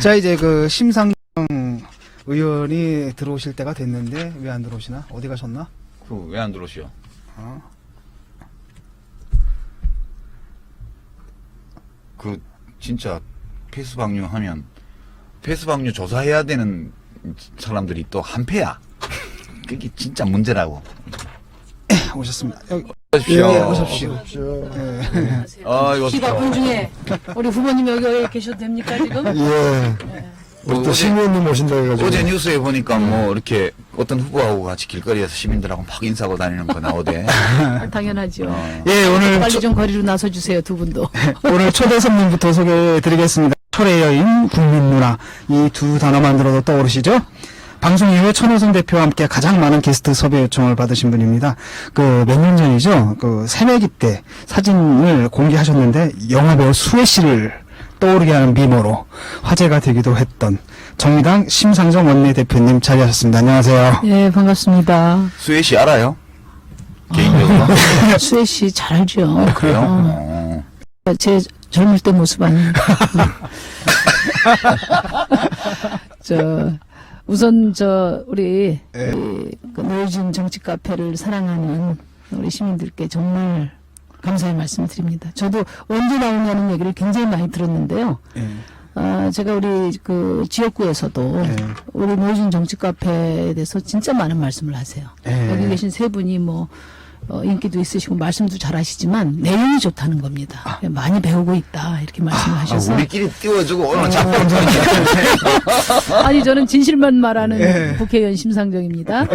자, 이제 그 심상정 의원이 들어오실 때가 됐는데 왜 안 들어오시나? 어디 가셨나? 그 왜 안 들어오시오? 그 진짜 페이스방류 하면 페이스방류 조사해야 되는 사람들이 또 한패야. 그게 진짜 문제라고. 오셨습니다. 여기 오십시오. 오십시오. 아, 기 바쁜 중에 우리 후보님 여기 계셔도 됩니까 지금? 예. 우리 또 시민님 오신다 해가지고. 어제 뉴스에 보니까 뭐 이렇게 어떤 후보하고 같이 길거리에서 시민들하고 막 인사하고 다니는 거 나오대. 당연하죠. 예, 오늘 빨리 좀 거리로 나서 주세요 두 분도. 오늘 초대 손님부터 소개해드리겠습니다. 철의 여인, 국민 누나 이 두 단어만 들어도 떠오르시죠? 방송 이후에 천호선 대표와 함께 가장 많은 게스트 섭외 요청을 받으신 분입니다. 그 몇 년 전이죠. 그 새내기 때 사진을 공개하셨는데 영화배우 수혜 씨를 떠오르게 하는 미모로 화제가 되기도 했던 정의당 심상정 원내대표님 자리하셨습니다. 안녕하세요. 네 반갑습니다. 수혜 씨 알아요? 개인적으로? 수혜 씨 잘 알죠. 그래요? 제 젊을 때 모습 아닙니다. 우선 우리 그 노유진 정치 카페를 사랑하는 우리 시민들께 정말 감사의 말씀드립니다. 저도 언제 나오냐는 얘기를 굉장히 많이 들었는데요. 제가 우리 그 지역구에서도 우리 노유진 정치 카페에 대해서 진짜 많은 말씀을 하세요. 여기 계신 세 분이 뭐 인기도 있으시고 말씀도 잘하시지만 내용이 좋다는 겁니다. 많이 배우고 있다 이렇게 말씀을 하셔서 우리끼리 띄워주고 오늘 자꾸 아니 저는 진실만 말하는 국회의원 심상정입니다.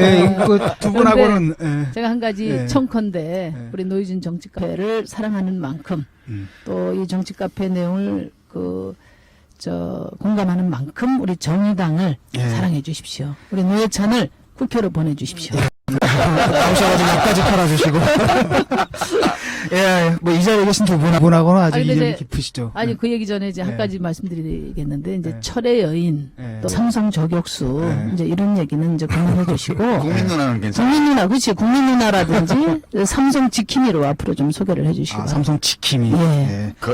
두 분하고는 제가 한 가지 청컨대 우리 노유진 정치 카페를 사랑하는 만큼 또 이 정치 카페 내용을 공감하는 만큼 우리 정의당을 사랑해 주십시오. 우리 노예찬을 국회로 보내주십시오. 나오셔가지고 약까지 팔아주시고. 예, 뭐 이 자리에 계신 두 분하고는 아주 인연이 깊으시죠. 아니 그 얘기 전에 이제 한 가지 말씀드리겠는데 이제 철의 여인, 또 삼성 저격수 이제 이런 얘기는 이제 그만해 주시고. 국민 누나는 괜찮아. 국민 누나, 그렇지. 국민 누나라든지 삼성 지킴이로 앞으로 좀 소개를 해주시고. 삼성 지킴이.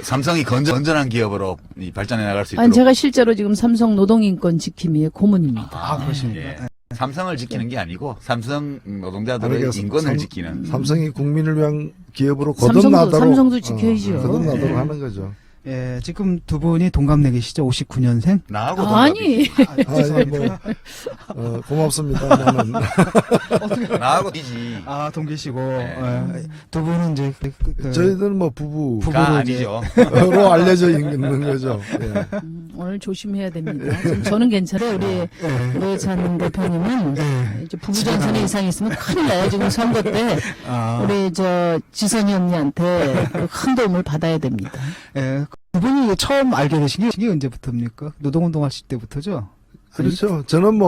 삼성이 건전한 기업으로 발전해 나갈 수 있도록. 아니 제가 실제로 지금 삼성 노동인권 지킴이의 고문입니다. 그렇습니까? 예. 삼성을 지키는 게 아니고 삼성 노동자들의 인권을 지키는. 삼성이 국민을 위한 기업으로 삼성도 지켜야죠. 거듭나도록 하는 거죠. 예, 지금 두 분이 동갑내기시죠? 59년생? 나하고 아니. 고맙습니다. 나는. 나하고 이지. 동기시고. 두 분은 이제 저희들은 뭐 부부가 아니죠. 로 알려져 있는 거죠. 예. 오늘 조심해야 됩니다. 저는 괜찮아요. 우리 노예찬 대표님은 이제 부부 전선에 이상이 있으면 큰일 나요. 지금 선거 때 우리 지선이 언니한테 큰 도움을 받아야 됩니다. 예, 두 분이 처음 알게 되신 게 언제부터입니까? 노동운동 하실 때부터죠? 그렇죠. 저는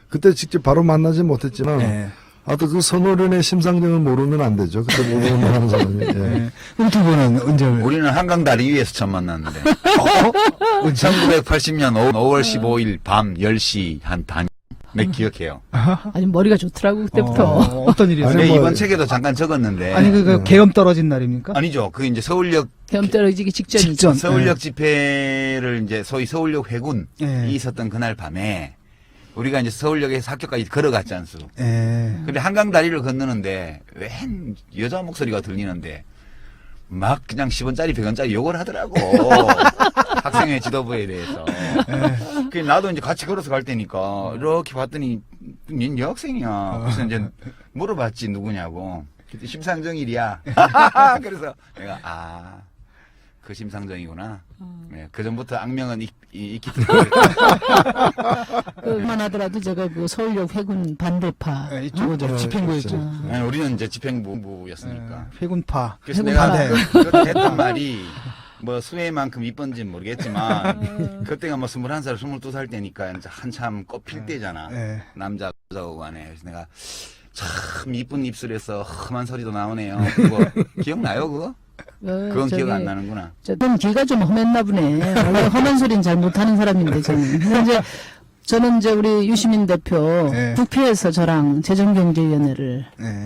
그때 직접 바로 만나지 못했지만, 또 그 선호련의 심상정을 모르면 안 되죠. 그때 모르는 하는 사람이. 그럼 두 분은 언제? 우리는 한강 다리 위에서 처음 만났는데. 1980년 5월 15일 밤 10시 한 단. 네, 기억해요. 아니 머리가 좋더라고 그때부터. 어떤 일이었어요? 이번 책에도 잠깐 적었는데. 아니 계엄 떨어진 날입니까? 아니죠. 그 이제 서울역 계엄 떨어지기 직전이죠. 서울역 집회를 이제 소위 서울역 회군이 있었던 그날 밤에 우리가 이제 서울역에서 학교까지 걸어갔지 않소. 근데 한강 다리를 건너는데 웬 여자 목소리가 들리는데 막 그냥 10원짜리 100원짜리 욕을 하더라고. 학생회 지도부에 대해서. 그래서 나도 이제 같이 걸어서 갈 때니까 이렇게 봤더니 닌 여학생이야. 그래서 이제 물어봤지 누구냐고. 그때 심상정일이야. 그래서 내가 그 심상정이구나. 네, 그 전부터 악명은 있기 때문에. 그만하더라도 제가 그 서울역 회군 반대파. 이쪽은 집행부였죠. 아니, 우리는 이제 집행부였으니까. 회군파. 그래서 내가 그때 했던 말이 뭐 수혜만큼 이쁜지는 모르겠지만 그때가 뭐 21살, 22살 때니까 이제 한참 꽃필 때잖아. 남자 여자하고 간에. 그래서 내가 참 이쁜 입술에서 험한 소리도 나오네요. 그거 기억나요 그거? 그건 기억 안 나는구나. 저는 귀가 좀 험했나 보네. 원래 험한 소리는 잘 못하는 사람인데 저는 이제 우리 유시민 대표 국회에서 저랑 재정경제위원회를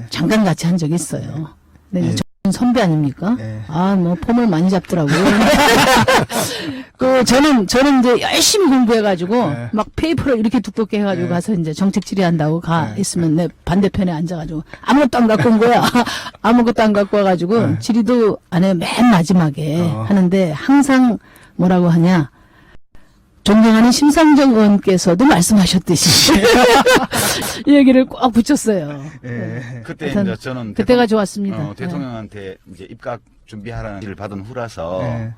잠깐 같이 한 적이 있어요. 근데 선배 아닙니까? 네. 아, 뭐, 폼을 많이 잡더라고요. 저는 이제 열심히 공부해가지고, 네. 막 페이퍼를 이렇게 두껍게 해가지고 네. 가서 이제 정책 질의한다고 네. 있으면 내 반대편에 앉아가지고, 아무것도 안 갖고 온 거야. 아무것도 안 갖고 와가지고, 네. 질의도 안 해, 맨 마지막에 하는데, 항상 뭐라고 하냐. 존경하는 심상정 의원께서도 말씀하셨듯이 이 얘기를 꼭 붙였어요. 예. 그때 하여튼 이제 저는 그때가 좋았습니다. 대통령한테 이제 입각 준비하라는 일을 받은 후라서 예.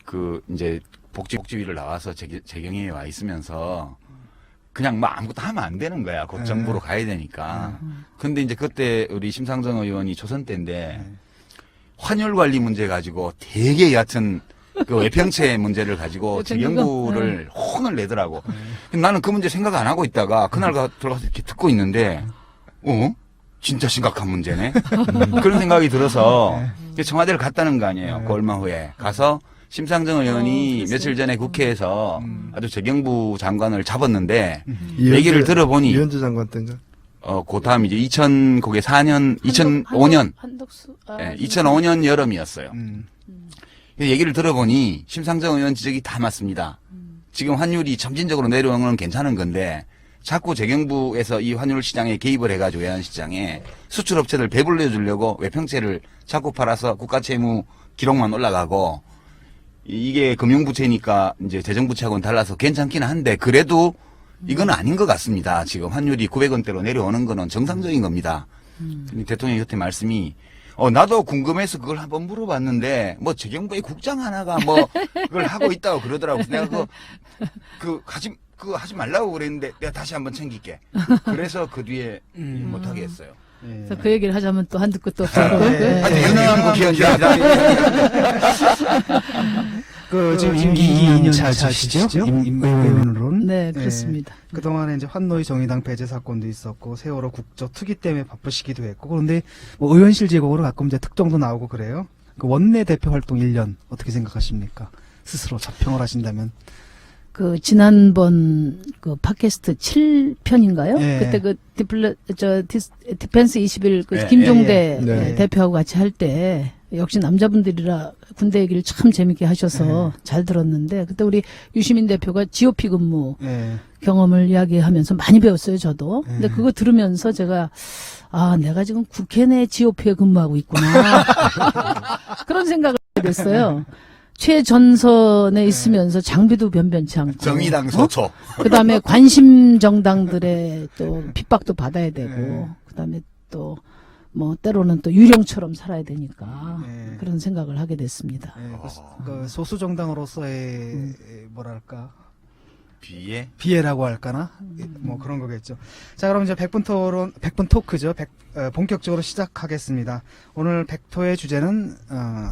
그 이제 복지위를 나와서 재경위에 와 있으면서 그냥 뭐 아무것도 하면 안 되는 거야. 곧 정부로 가야 되니까. 근데 이제 그때 우리 심상정 의원이 초선 때인데 환율 관리 문제 가지고 되게 얕은 그 외평채 문제를 가지고 재경부를 혼을 내더라고. 나는 그 문제 생각 안 하고 있다가 그날 들어가서 이렇게 듣고 있는데, 진짜 심각한 문제네. 그런 생각이 들어서 청와대를 갔다는 거 아니에요. 그 얼마 후에 가서 심상정 의원이 며칠 전에 국회에서 아주 재경부 장관을 잡았는데 얘기를 들어보니 이현주 장관 때인가? 그 다음 이제 2005년 한덕수. 2005년 여름이었어요. 얘기를 들어보니 심상정 의원 지적이 다 맞습니다. 지금 환율이 점진적으로 내려오는 건 괜찮은 건데 자꾸 재경부에서 이 환율 시장에 개입을 해가지고 외환 시장에 수출업체들 배불려 주려고 외평채를 자꾸 팔아서 국가채무 기록만 올라가고 이게 금융부채니까 이제 재정부채하고는 달라서 괜찮긴 한데 그래도 이건 아닌 것 같습니다. 지금 환율이 900원대로 내려오는 거는 정상적인 겁니다. 대통령이 그때 말씀이 나도 궁금해서 그걸 한번 물어봤는데, 뭐, 재경부의 국장 하나가 뭐, 그걸 하고 있다고 그러더라고. 내가 하지 말라고 그랬는데, 내가 다시 한번 챙길게. 그래서 그 뒤에 못하게 했어요. 그래서 그 얘기를 하자면 또 한두 끝도 없어요. 아니, 유능한 국회의원이라. 지금 임기 2년 차시죠? 의원으로는. 네, 그렇습니다. 그동안에 이제 환노위 정의당 배제 사건도 있었고, 세월호 국조 투기 때문에 바쁘시기도 했고, 그런데 뭐 의원실 제공으로 가끔 이제 특종도 나오고 그래요. 그 원내 대표 활동 1년 어떻게 생각하십니까? 스스로 자평을 하신다면. 지난번 팟캐스트 7편인가요? 예. 그때 디펜스 21 예, 김종대 예, 예. 대표하고 같이 할 때 역시 남자분들이라 군대 얘기를 참 재밌게 하셔서 잘 들었는데 그때 우리 유시민 대표가 GOP 근무 경험을 이야기하면서 많이 배웠어요, 저도. 근데 그거 들으면서 제가 내가 지금 국회 내 GOP에 근무하고 있구나. 그런 생각을 하게 됐어요. 최전선에 있으면서 장비도 변변치 않고. 정의당 소초. 그다음에 관심 정당들의 또 핍박도 받아야 되고, 그다음에 또 뭐 때로는 또 유령처럼 살아야 되니까 그런 생각을 하게 됐습니다. 그 소수 정당으로서의 뭐랄까 비애라고 할까나 뭐 그런 거겠죠. 자, 그럼 이제 100분 토론, 100분 토크죠. 본격적으로 시작하겠습니다. 오늘 100토의 주제는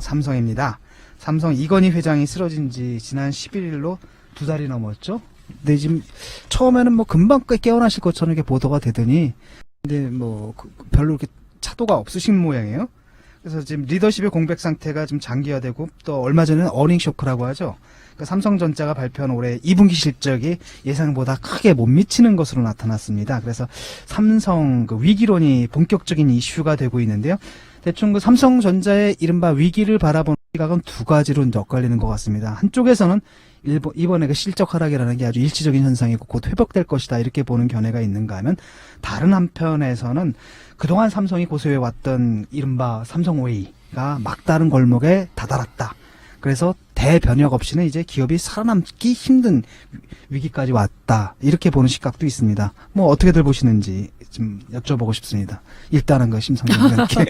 삼성입니다. 삼성 이건희 회장이 쓰러진 지 지난 11일로 2달이 넘었죠. 근데 지금 처음에는 뭐 금방 깨어나실 것처럼 이렇게 보도가 되더니 근데 뭐 별로 이렇게 차도가 없으신 모양이에요. 그래서 지금 리더십의 공백 상태가 좀 장기화되고 또 얼마 전에는 어닝 쇼크라고 하죠. 그러니까 삼성전자가 발표한 올해 2분기 실적이 예상보다 크게 못 미치는 것으로 나타났습니다. 그래서 삼성 위기론이 본격적인 이슈가 되고 있는데요. 대충 삼성전자의 이른바 위기를 바라보는 시각은 두 가지로 엇갈리는 것 같습니다. 한쪽에서는 이번에 실적 하락이라는 게 아주 일시적인 현상이고 곧 회복될 것이다 이렇게 보는 견해가 있는가 하면 다른 한편에서는 그동안 삼성이 고수해왔던 이른바 삼성웨이가 막다른 골목에 다다랐다. 그래서 대변혁 없이는 이제 기업이 살아남기 힘든 위기까지 왔다. 이렇게 보는 시각도 있습니다. 뭐 어떻게들 보시는지 좀 여쭤보고 싶습니다. 일단은 심상정 의원께.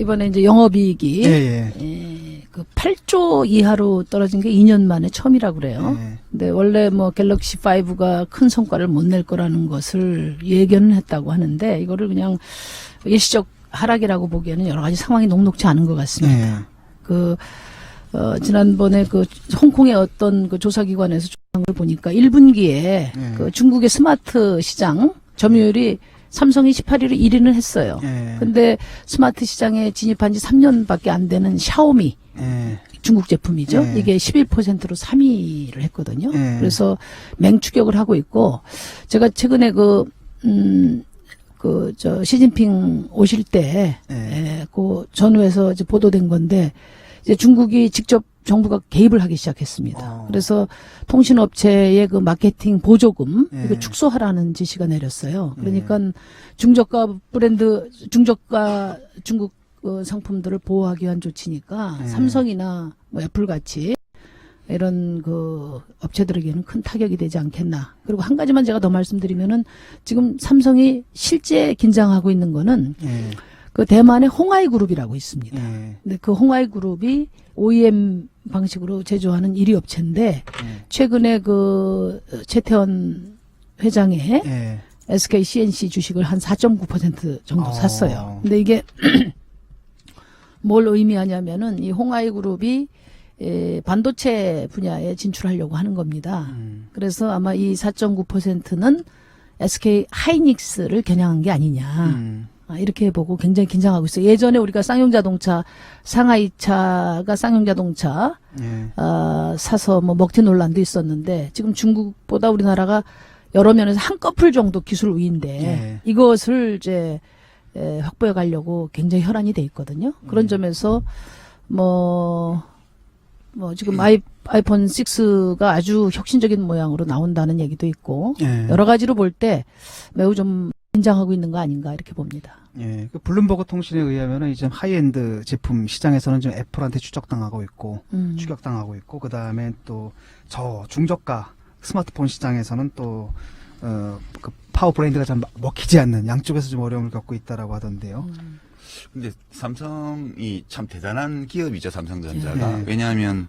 이번에 이제 영업이익이 8조 이하로 떨어진 게 2년 만에 처음이라고 그래요. 근데 원래 뭐 갤럭시 5가 큰 성과를 못 낼 거라는 것을 예견은 했다고 하는데 이거를 그냥 일시적 하락이라고 보기에는 여러 가지 상황이 녹록지 않은 것 같습니다. 지난번에 홍콩의 어떤 조사기관에서 조사한 걸 보니까 1분기에 중국의 스마트 시장 점유율이 삼성이 18위로 1위는 했어요. 근데 스마트 시장에 진입한 지 3년밖에 안 되는 샤오미. 중국 제품이죠. 이게 11%로 3위를 했거든요. 그래서 맹추격을 하고 있고, 제가 최근에 시진핑 오실 때, 그 전후에서 이제 보도된 건데, 이제 중국이 직접 정부가 개입을 하기 시작했습니다. 그래서 통신업체의 그 마케팅 보조금, 이거 축소하라는 지시가 내렸어요. 그러니까 중저가 중국 상품들을 보호하기 위한 조치니까 삼성이나 뭐 애플 같이 이런 그 업체들에게는 큰 타격이 되지 않겠나. 그리고 한 가지만 제가 더 말씀드리면은 지금 삼성이 실제 긴장하고 있는 거는 그 대만의 홍하이 그룹이라고 있습니다. 근데 그 홍하이 그룹이 OEM 방식으로 제조하는 1위 업체인데 최근에 그 최태원 회장의 SK CNC 주식을 한 4.9% 정도 샀어요. 근데 이게 뭘 의미하냐면은 이 홍하이 그룹이 반도체 분야에 진출하려고 하는 겁니다. 그래서 아마 이 4.9%는 SK 하이닉스를 겨냥한 게 아니냐. 이렇게 보고 굉장히 긴장하고 있어요. 예전에 우리가 쌍용자동차, 상하이차가 쌍용자동차 사서 뭐 먹튀 논란도 있었는데 지금 중국보다 우리나라가 여러 면에서 한꺼풀 정도 기술 우위인데 이것을 이제 확보해 가려고 굉장히 혈안이 돼 있거든요. 그런 점에서 지금 아이폰 6가 아주 혁신적인 모양으로 나온다는 얘기도 있고 여러 가지로 볼 때 매우 좀 긴장하고 있는 거 아닌가 이렇게 봅니다. 그 블룸버그 통신에 의하면은 이제 하이엔드 제품 시장에서는 좀 애플한테 추격당하고 있고 그 다음에 또 저 중저가 스마트폰 시장에서는 또 그 파워 브랜드가 잘 먹히지 않는 양쪽에서 좀 어려움을 겪고 있다라고 하던데요. 근데 삼성이 참 대단한 기업이죠, 삼성전자가. 왜냐하면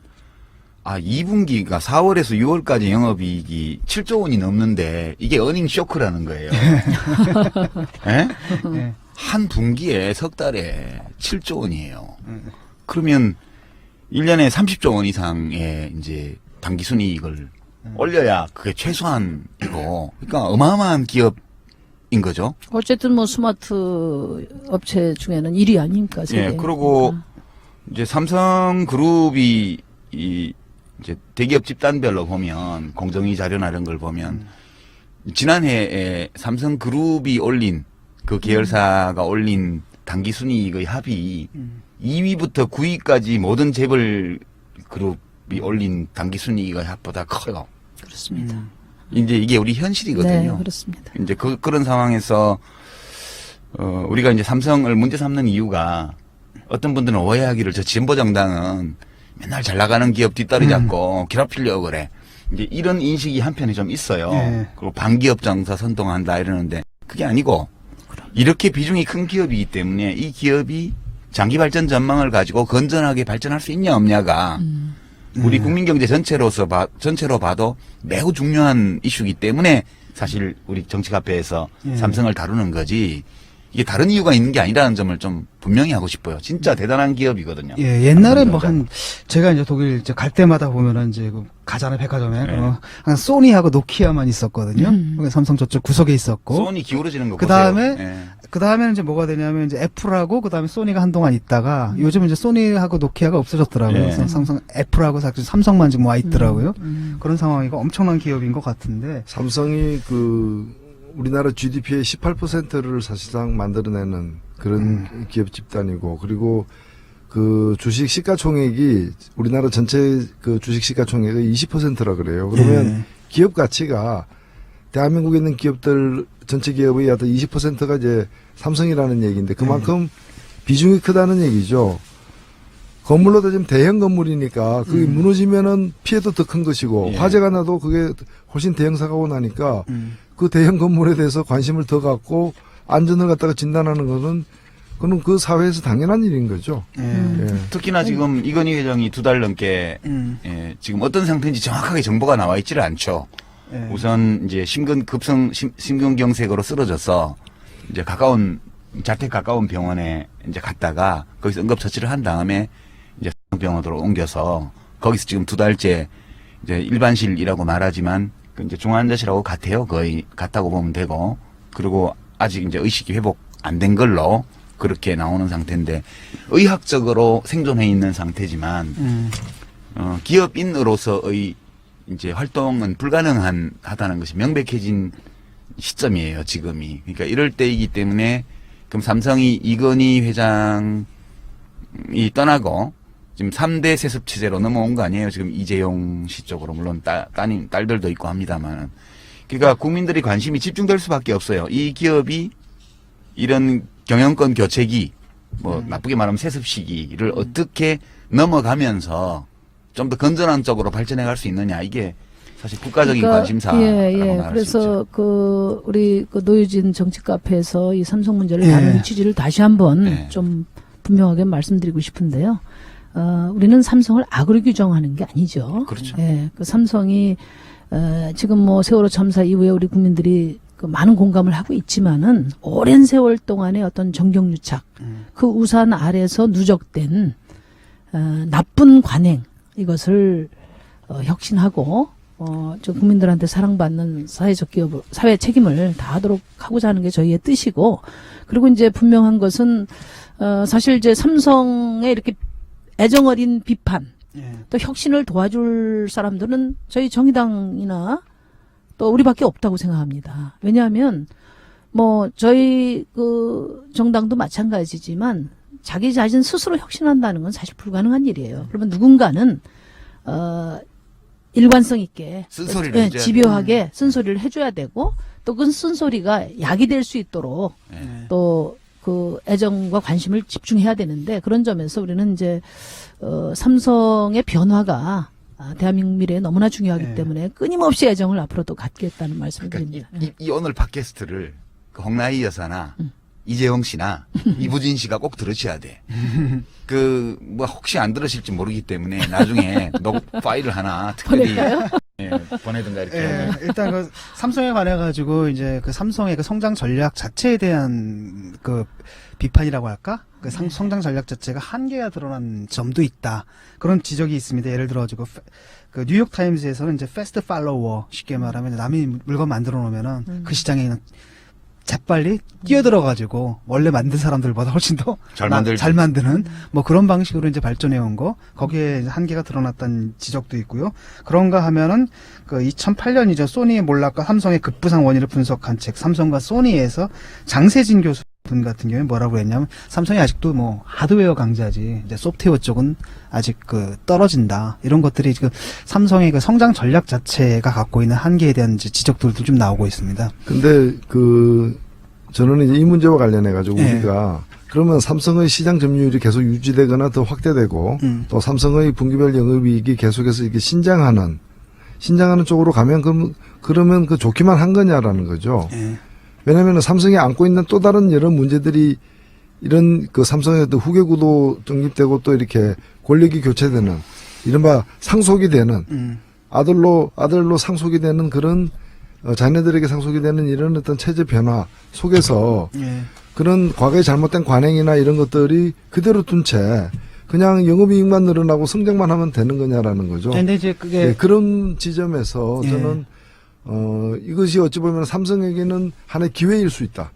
2분기가 4월에서 6월까지 영업이익이 7조 원이 넘는데 이게 어닝 쇼크라는 거예요. 한 분기에 석 달에 7조 원이에요. 그러면 1년에 30조 원 이상의 이제 당기순이익을 올려야 그게 최소한이고, 그러니까 어마어마한 기업인 거죠. 어쨌든 뭐 스마트 업체 중에는 1위 아닙니까? 세계. 그리고 이제 삼성그룹이 이제 대기업 집단별로 보면 공정위 자료나 이런 걸 보면 지난해에 삼성그룹이 올린 그 계열사가 올린 당기순이익의 합이 2위부터 9위까지 모든 재벌 그룹이 올린 당기순이익의 합보다 커요. 그렇습니다. 이제 이게 우리 현실이거든요. 네, 그렇습니다. 이제 그런 상황에서 우리가 이제 삼성을 문제 삼는 이유가, 어떤 분들은 오해하기를 저 진보정당은 맨날 잘 나가는 기업 뒷다리 잡고 괴롭히려고 그래. 이제 이런 인식이 한편에 좀 있어요. 그리고 반기업 정서 선동한다 이러는데 그게 아니고, 이렇게 비중이 큰 기업이기 때문에 이 기업이 장기 발전 전망을 가지고 건전하게 발전할 수 있냐 없냐가 우리 국민 경제 전체로 봐도 매우 중요한 이슈이기 때문에 사실 우리 정치카페에서 삼성을 다루는 거지, 이게 다른 이유가 있는 게 아니라는 점을 좀 분명히 하고 싶어요. 진짜 대단한 기업이거든요. 옛날에 제가 이제 독일 이제 갈 때마다 보면은 이제 가잖아요, 백화점에. 한 소니하고 노키아만 있었거든요. 삼성 저쪽 구석에 있었고. 소니 기울어지는 거 그 다음에는 이제 뭐가 되냐면 이제 애플하고 그 다음에 소니가 한동안 있다가 요즘 이제 소니하고 노키아가 없어졌더라고요. 그래서 삼성, 애플하고 삼성만 지금 와 있더라고요. 그런 상황이고 엄청난 기업인 것 같은데. 삼성이 우리나라 GDP의 18%를 사실상 만들어내는 그런 기업 집단이고, 그리고 그 주식 시가총액이 우리나라 전체 그 주식 시가총액의 20%라 그래요. 그러면 기업 가치가 대한민국에 있는 기업들 전체 기업의 약 20%가 이제 삼성이라는 얘기인데 그만큼 비중이 크다는 얘기죠. 건물로 따지면 대형 건물이니까 그게 무너지면은 피해도 더 큰 것이고 화재가 나도 그게 훨씬 대형 사고가 나니까 그 대형 건물에 대해서 관심을 더 갖고 안전을 갖다가 진단하는 거는 그건 그 사회에서 당연한 일인 거죠. 특히나 지금 이건희 회장이 2달 넘게 지금 어떤 상태인지 정확하게 정보가 나와 있지를 않죠. 우선 이제 심근경색으로 쓰러져서 이제 자택 가까운 병원에 이제 갔다가 거기서 응급처치를 한 다음에 이제 병원으로 옮겨서 거기서 지금 2달째 이제 일반실이라고 말하지만 이제 중환자실하고 같아요. 거의 같다고 보면 되고, 그리고 아직 이제 의식이 회복 안 된 걸로 그렇게 나오는 상태인데, 의학적으로 생존해 있는 상태지만 기업인으로서의 이제 활동은 불가능하다는 것이 명백해진 시점이에요, 지금이. 그러니까 이럴 때이기 때문에 그럼 삼성이 이건희 회장이 떠나고 지금 3대 세습 체제로 넘어온 거 아니에요? 지금 이재용 씨 쪽으로 물론 딸들도 있고 합니다만. 그러니까 국민들이 관심이 집중될 수밖에 없어요. 이 기업이 이런 경영권 교체기, 뭐 나쁘게 말하면 세습 시기를 어떻게 넘어가면서 좀 더 건전한 쪽으로 발전해 갈 수 있느냐, 이게 사실 국가적인 관심사라고 말할 그래서 수 있죠. 우리 노유진 정치 카페에서 이 삼성 문제를 다루는 취지를 다시 한번 좀 분명하게 말씀드리고 싶은데요. 우리는 삼성을 악으로 규정하는 게 아니죠. 그렇죠. 그 삼성이 지금 뭐 세월호 참사 이후에 우리 국민들이 그 많은 공감을 하고 있지만은 오랜 세월 동안의 어떤 정경유착, 그 우산 아래서 누적된 나쁜 관행, 이것을 혁신하고 저 국민들한테 사랑받는 사회적 기업, 사회 책임을 다하도록 하고자 하는 게 저희의 뜻이고, 그리고 이제 분명한 것은 사실 이제 삼성의 이렇게 애정어린 비판, 또 혁신을 도와줄 사람들은 저희 정의당이나 또 우리밖에 없다고 생각합니다. 왜냐하면 뭐 저희 그 정당도 마찬가지지만 자기 자신 스스로 혁신한다는 건 사실 불가능한 일이에요. 그러면 누군가는 일관성 있게 쓴소리를 해줘야 집요하게 쓴소리를 해줘야 되고, 또 그 쓴소리가 약이 될 수 있도록 또 그 애정과 관심을 집중해야 되는데, 그런 점에서 우리는 이제 삼성의 변화가 대한민국 미래에 너무나 중요하기 때문에 끊임없이 애정을 앞으로도 갖겠다는 말씀을 드립니다. 이 오늘 팟캐스트를 그 홍나희 여사나 이재용 씨나 이부진 씨가 꼭 들으셔야 돼. 뭐 혹시 안 들으실지 모르기 때문에 나중에 파일을 하나 특별히 보내든가 이렇게. 일단 그 삼성에 관해 가지고 이제 그 삼성의 그 성장 전략 자체에 대한 그 비판이라고 할까? 그 성장 전략 자체가 한계가 드러난 점도 있다. 그런 지적이 있습니다. 예를 들어 가지고 그 뉴욕 타임즈에서는 이제 패스트 팔로워, 쉽게 말하면 남이 물건 만들어 놓으면은 그 시장에 그냥 재빨리 뛰어들어가지고 원래 만든 사람들보다 훨씬 더 잘 만드는 뭐 그런 방식으로 이제 발전해 온 거, 거기에 이제 한계가 드러났다는 지적도 있고요. 그런가 하면은 그 2008년이죠. 소니의 몰락과 삼성의 급부상 원인을 분석한 책, 삼성과 소니에서 장세진 교수 분 같은 경우에 뭐라고 했냐면, 삼성이 아직도 뭐 하드웨어 강자지 이제 소프트웨어 쪽은 아직 그 떨어진다, 이런 것들이 그 삼성의 그 성장 전략 자체가 갖고 있는 한계에 대한 이제 지적들도 좀 나오고 있습니다. 근데 저는 이제 이 문제와 관련해 가지고 우리가 그러면 삼성의 시장 점유율이 계속 유지되거나 더 확대되고 또 삼성의 분기별 영업이익이 계속해서 이렇게 신장하는 쪽으로 가면 그러면 그 좋기만 한 거냐라는 거죠. 왜냐하면 삼성이 안고 있는 또 다른 여러 문제들이 이런 그 삼성의 또 후계구도 정립되고 또 이렇게 권력이 교체되는, 이른바 상속이 되는 아들로 상속이 되는 그런 자녀들에게 상속이 되는 이런 어떤 체제 변화 속에서 그런 과거에 잘못된 관행이나 이런 것들이 그대로 둔 채 그냥 영업이익만 늘어나고 성장만 하면 되는 거냐라는 거죠. 근데 이제 그게 그런 지점에서 저는 이것이 어찌 보면 삼성에게는 하나의 기회일 수 있다.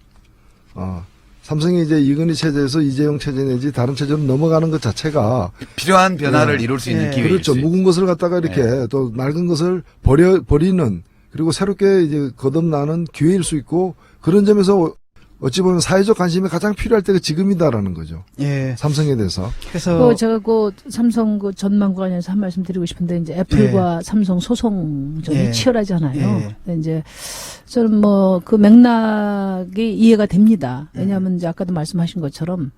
삼성이 이제 이건희 체제에서 이재용 체제 내지 다른 체제로 넘어가는 것 자체가 필요한 변화를 이룰 수 있는 기회일 그렇죠. 수 있죠. 묵은 것을 갖다가 이렇게 또 낡은 것을 버리는, 그리고 새롭게 이제 거듭나는 기회일 수 있고, 그런 점에서 어찌 보면 사회적 관심이 가장 필요할 때가 지금이다라는 거죠. 삼성에 대해서. 그래서 제가 삼성 전망과 관련해서 한 말씀 드리고 싶은데, 이제 애플과 삼성 소송전이 치열하잖아요. 근데 이제 저는 뭐 그 맥락이 이해가 됩니다. 왜냐하면 이제 아까도 말씀하신 것처럼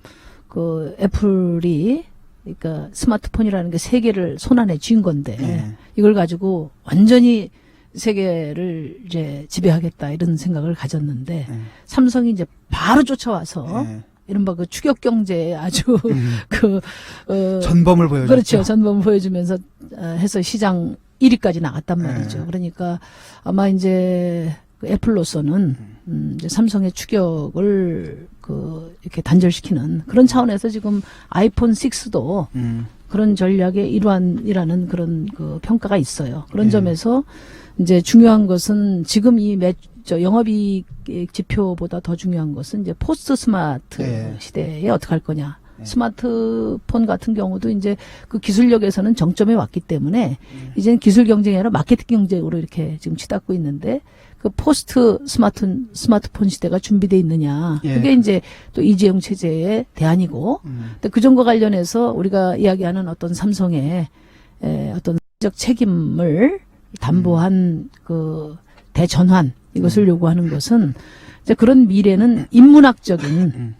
그 애플이, 그러니까 스마트폰이라는 게 세계를 손안에 쥔 건데 이걸 가지고 완전히 세계를 이제 지배하겠다, 이런 생각을 가졌는데 삼성이 이제 바로 쫓아와서 이른바 그 추격 경제에 아주 전범을 보여줬죠. 그렇죠. 전범을 보여주면서 해서 시장 1위까지 나갔단 말이죠. 그러니까 아마 이제 그 애플로서는 이제 삼성의 추격을 이렇게 단절시키는 그런 차원에서 지금 아이폰 6도 그런 전략의 일환이라는 그런 그 평가가 있어요. 그런 점에서 이제 중요한 것은 지금 이 영업이익 지표보다 더 중요한 것은 이제 포스트 스마트 시대에 어떻게 할 거냐. 스마트폰 같은 경우도 이제 그 기술력에서는 정점에 왔기 때문에 이제는 기술 경쟁이 아니라 마케팅 경쟁으로 이렇게 지금 치닫고 있는데, 그 포스트 스마트폰 시대가 준비돼 있느냐. 예. 그게 이제 또 이재용 체제의 대안이고. 근데 그 점과 관련해서 우리가 이야기하는 어떤 삼성의 어떤 적 책임을 담보한 그 대전환 이것을 요구하는 것은 이제 그런 미래는 인문학적인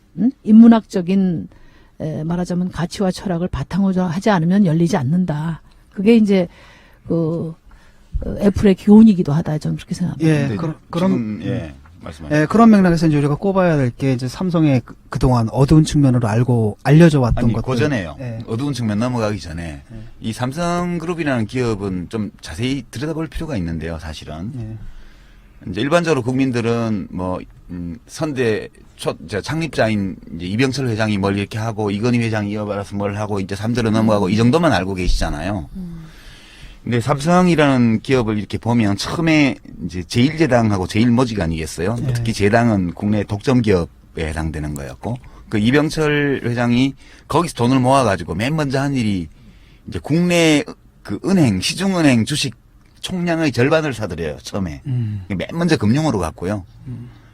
말하자면 가치와 철학을 바탕으로 하지 않으면 열리지 않는다. 그게 이제 애플의 교훈이기도 하다. 저는 그렇게 생각합니다. 예, 근데 그럼 지금, 말씀하세요. 예, 그런 맥락에서 이제 우리가 꼽아야 될 게 이제 삼성의 그동안 어두운 측면으로 알려져 왔던 아니, 것들. 그 전에요. 예. 어두운 측면 넘어가기 전에 이 삼성그룹이라는 기업은 좀 자세히 들여다볼 필요가 있는데요, 사실은. 예. 이제 일반적으로 국민들은 선대 창립자인 이제 이병철 회장이 뭘 이렇게 하고 이건희 회장이 이어받아서 뭘 하고 이제 3대로 넘어가고 이 정도만 알고 계시잖아요. 근데 삼성이라는 기업을 이렇게 보면 처음에 이제 제1제당하고 제1모직 아니겠어요? 네. 특히 제당은 국내 독점 기업에 해당되는 거였고 그 이병철 회장이 거기서 돈을 모아가지고 맨 먼저 한 일이 이제 국내 그 은행 시중은행 주식 총량의 절반을 사들여요 처음에. 맨 먼저 금융으로 갔고요.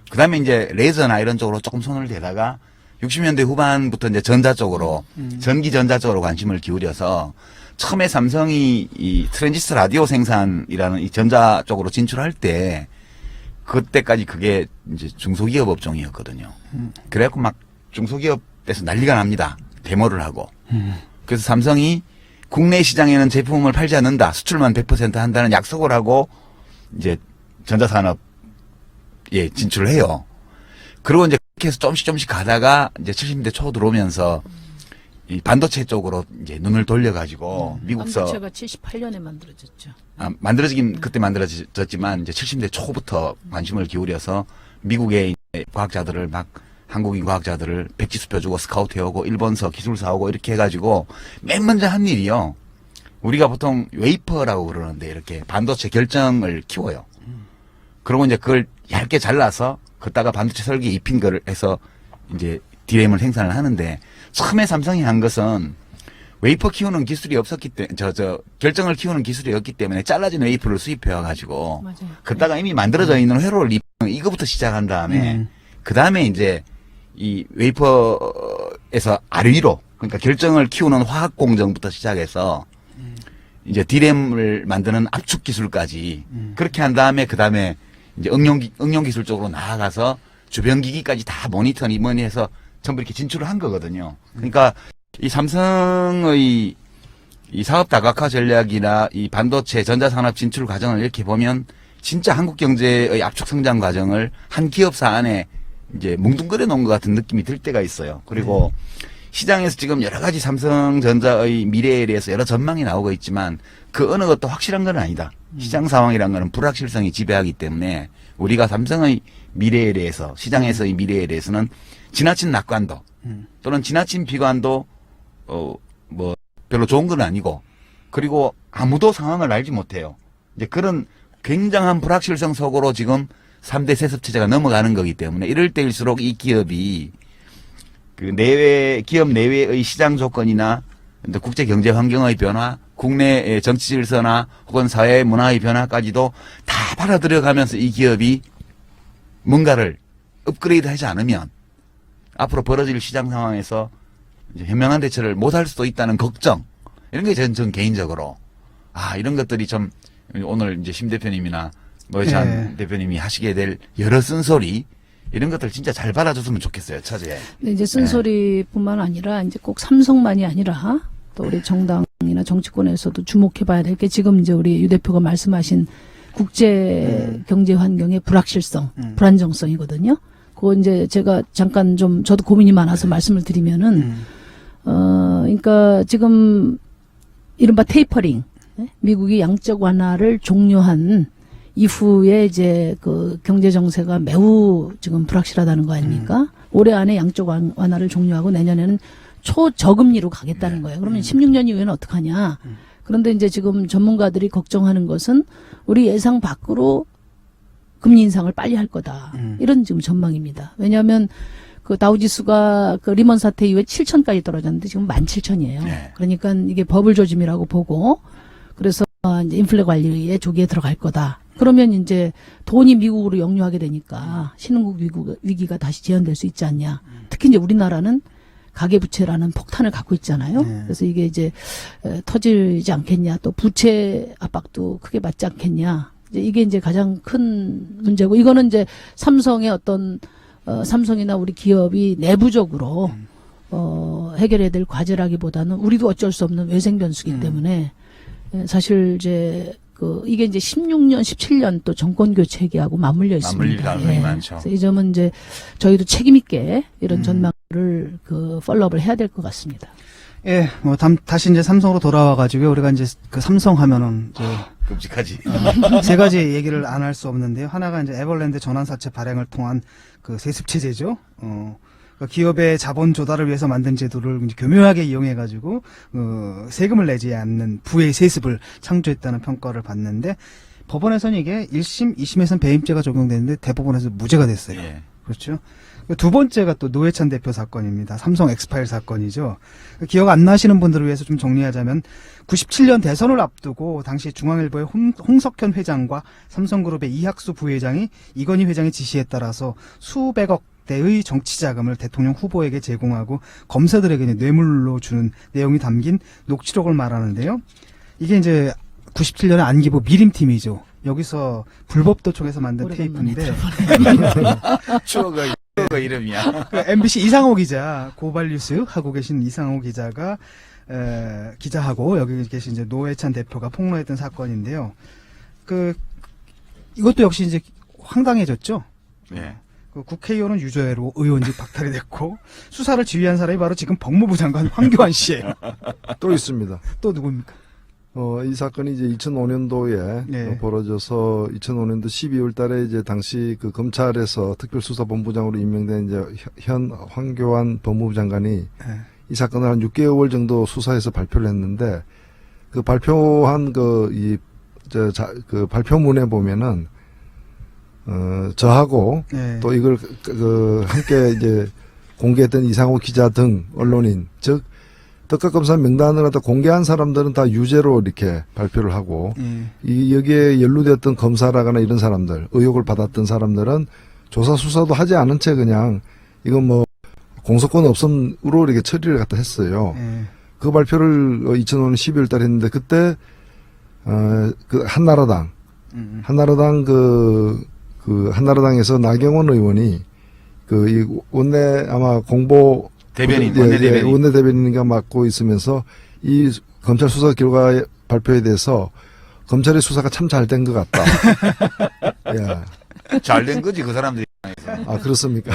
그다음에 이제 레저나 이런 쪽으로 조금 손을 대다가 60년대 후반부터 이제 전자 쪽으로 전기 전자 쪽으로 관심을 기울여서 처음에 삼성이 이 트랜지스터 라디오 생산이라는 이 전자 쪽으로 진출할 때 그때까지 그게 이제 중소기업 업종이었거든요. 그래갖고 막 중소기업에서 난리가 납니다. 데모를 하고. 그래서 삼성이 국내 시장에는 제품을 팔지 않는다. 수출만 100% 한다는 약속을 하고 이제 전자산업에 진출을 해요. 그리고 이제 그렇게 해서 조금씩 가다가 이제 70년대 초 들어오면서 이 반도체 쪽으로 이제 눈을 돌려가지고 미국서 반도체가 78년에 만들어졌죠. 만들어지긴 그때 만들어졌지만 이제 70년대 초부터 관심을 기울여서 미국의 이제 과학자들을 막 한국인 과학자들을 백지수표 주고 스카우트 해오고 일본서 기술사 오고 이렇게 해가지고 맨 먼저 한 일이요. 우리가 보통 웨이퍼라고 그러는데 이렇게 반도체 결정을 키워요. 그리고 이제 그걸 얇게 잘라서 걷다가 반도체 설계 입힌 거를 해서 이제 디램을 생산을 하는데 처음에 삼성이 한 것은 웨이퍼 키우는 기술이 없었기 때문에 결정을 키우는 기술이 없기 때문에 잘라진 웨이퍼를 수입해와가지고 맞아요. 걷다가 이미 만들어져 있는 회로를 이거부터 시작한 다음에 그 다음에 이제 이 웨이퍼에서 아래위로 그러니까 결정을 키우는 화학 공정부터 시작해서 이제 디램을 만드는 압축 기술까지 그렇게 한 다음에 그 다음에 이제 응용 기술 쪽으로 나아가서 주변 기기까지 다 모니터니머니해서 전부 이렇게 진출을 한 거거든요. 그러니까 이 삼성의 이 사업 다각화 전략이나 이 반도체 전자산업 진출 과정을 이렇게 보면 진짜 한국 경제의 압축 성장 과정을 한 기업사 안에 이제 뭉뚱그려 놓은 것 같은 느낌이 들 때가 있어요. 그리고 시장에서 지금 여러 가지 삼성전자의 미래에 대해서 여러 전망이 나오고 있지만 그 어느 것도 확실한 건 아니다. 시장 상황이란 거는 불확실성이 지배하기 때문에 우리가 삼성의 미래에 대해서 시장에서의 미래에 대해서는 지나친 낙관도 또는 지나친 비관도 뭐 별로 좋은 건 아니고 그리고 아무도 상황을 알지 못해요. 이제 그런 굉장한 불확실성 속으로 지금 3대 세습 체제가 넘어가는 거기 때문에 이럴 때일수록 이 기업이 그 기업 내외의 시장 조건이나 국제 경제 환경의 변화, 국내 정치 질서나 혹은 사회 문화의 변화까지도 다 받아들여가면서 이 기업이 뭔가를 업그레이드하지 않으면 앞으로 벌어질 시장 상황에서 이제 현명한 대처를 못할 수도 있다는 걱정 이런 게 전 개인적으로 이런 것들이 좀 오늘 이제 심 대표님이나 노회찬 대표님이 하시게 될 여러 쓴소리 이런 것들 진짜 잘 받아줬으면 좋겠어요, 차제에. 근데 이제 쓴소리뿐만 아니라 이제 꼭 삼성만이 아니라 또 우리 정당이나 정치권에서도 주목해봐야 될 게 지금 이제 우리 유 대표가 말씀하신 국제 경제 환경의 불확실성, 불안정성이거든요. 그거 이제 제가 잠깐 좀 저도 고민이 많아서 말씀을 드리면은 그러니까 지금 이른바 테이퍼링, 미국이 양적 완화를 종료한 이후에 이제 그 경제 정세가 매우 지금 불확실하다는 거 아닙니까? 올해 안에 양적 완화를 종료하고 내년에는 초저금리로 가겠다는 거예요. 그러면 16년 이후에는 어떡하냐? 그런데 이제 지금 전문가들이 걱정하는 것은 우리 예상 밖으로 금리 인상을 빨리 할 거다. 이런 지금 전망입니다. 왜냐하면 그 다우지수가 그 리먼 사태 이후에 7,000까지 떨어졌는데 지금 17,000이에요. 네. 그러니까 이게 버블 조짐이라고 보고 그래서 이제 인플레 관리에 조기에 들어갈 거다. 그러면 이제 돈이 미국으로 역류하게 되니까 신흥국 위기가 다시 재현될 수 있지 않냐. 특히 이제 우리나라는 가계부채라는 폭탄을 갖고 있잖아요. 그래서 이게 이제 터지지 않겠냐. 또 부채 압박도 크게 받지 않겠냐. 이게 이제 가장 큰 문제고, 이거는 이제 삼성의 어떤 삼성이나 우리 기업이 내부적으로 해결해야 될 과제라기보다는 우리도 어쩔 수 없는 외생 변수기 때문에 사실 이제 이게 이제 16년, 17년 또 정권 교체 얘기하고 맞물려 있습니다. 맞물릴 가능성이 예. 많죠. 그래서 이 점은 이제 저희도 책임 있게 이런 전망을 팔로우업을 해야 될 것 같습니다. 예, 뭐 다시 이제 삼성으로 돌아와가지고 우리가 이제 그 삼성 하면은 이제 끔찍하지. 세 가지 얘기를 안 할 수 없는데요. 하나가 이제 에버랜드 전환사채 발행을 통한 그 세습 체제죠. 그러니까 기업의 자본 조달을 위해서 만든 제도를 이제 교묘하게 이용해가지고 세금을 내지 않는 부의 세습을 창조했다는 평가를 받는데, 법원에서는 이게 1심, 2심에서는 배임죄가 적용되는데 대법원에서 무죄가 됐어요. 예. 그렇죠. 두 번째가 또 노회찬 대표 사건입니다. 삼성 엑스파일 사건이죠. 기억 안 나시는 분들을 위해서 좀 정리하자면 97년 대선을 앞두고 당시 중앙일보의 홍석현 회장과 삼성그룹의 이학수 부회장이 이건희 회장의 지시에 따라서 수백억 대의 정치 자금을 대통령 후보에게 제공하고 검사들에게 뇌물로 주는 내용이 담긴 녹취록을 말하는데요. 이게 이제 97년에 안기부 미림팀이죠. 여기서 불법도청에서 만든 테이프인데 추억의 이름이야. 그 MBC 이상호 기자, 고발뉴스 하고 계신 이상호 기자가 기자하고 여기 계신 이제 노회찬 대표가 폭로했던 사건인데요. 이것도 역시 이제 황당해졌죠. 예. 그 국회의원은 유죄로 의원직 박탈이 됐고 수사를 지휘한 사람이 바로 지금 법무부 장관 황교안 씨예요. 또 있습니다. 또 누굽니까? 이 사건이 이제 2005년도에 네. 벌어져서 2005년도 12월 달에 이제 당시 그 검찰에서 특별수사본부장으로 임명된 이제 현 황교안 법무부 장관이 네. 이 사건을 한 6개월 정도 수사해서 발표를 했는데, 그 발표한 그 발표문에 보면은 저하고 네. 또 이걸 함께 이제 공개했던 이상호 기자 등 언론인, 즉 특가검사 명단을 갖다 공개한 사람들은 다 유죄로 이렇게 발표를 하고, 여기에 연루되었던 검사라거나 이런 사람들, 의혹을 받았던 사람들은 조사 수사도 하지 않은 채 그냥 이건 뭐 공소권 없음으로 이렇게 처리를 갖다 했어요. 그 발표를 2005년 12월 달에 했는데, 그때 그 한나라당에서 나경원 의원이 이 원내 아마 공보 대변인, 원내대변인가 맡고 있으면서 이 검찰 수사 결과 발표에 대해서 검찰의 수사가 참 잘 된 것 같다. 예. 잘 된 거지, 그 사람들이. 아, 그렇습니까?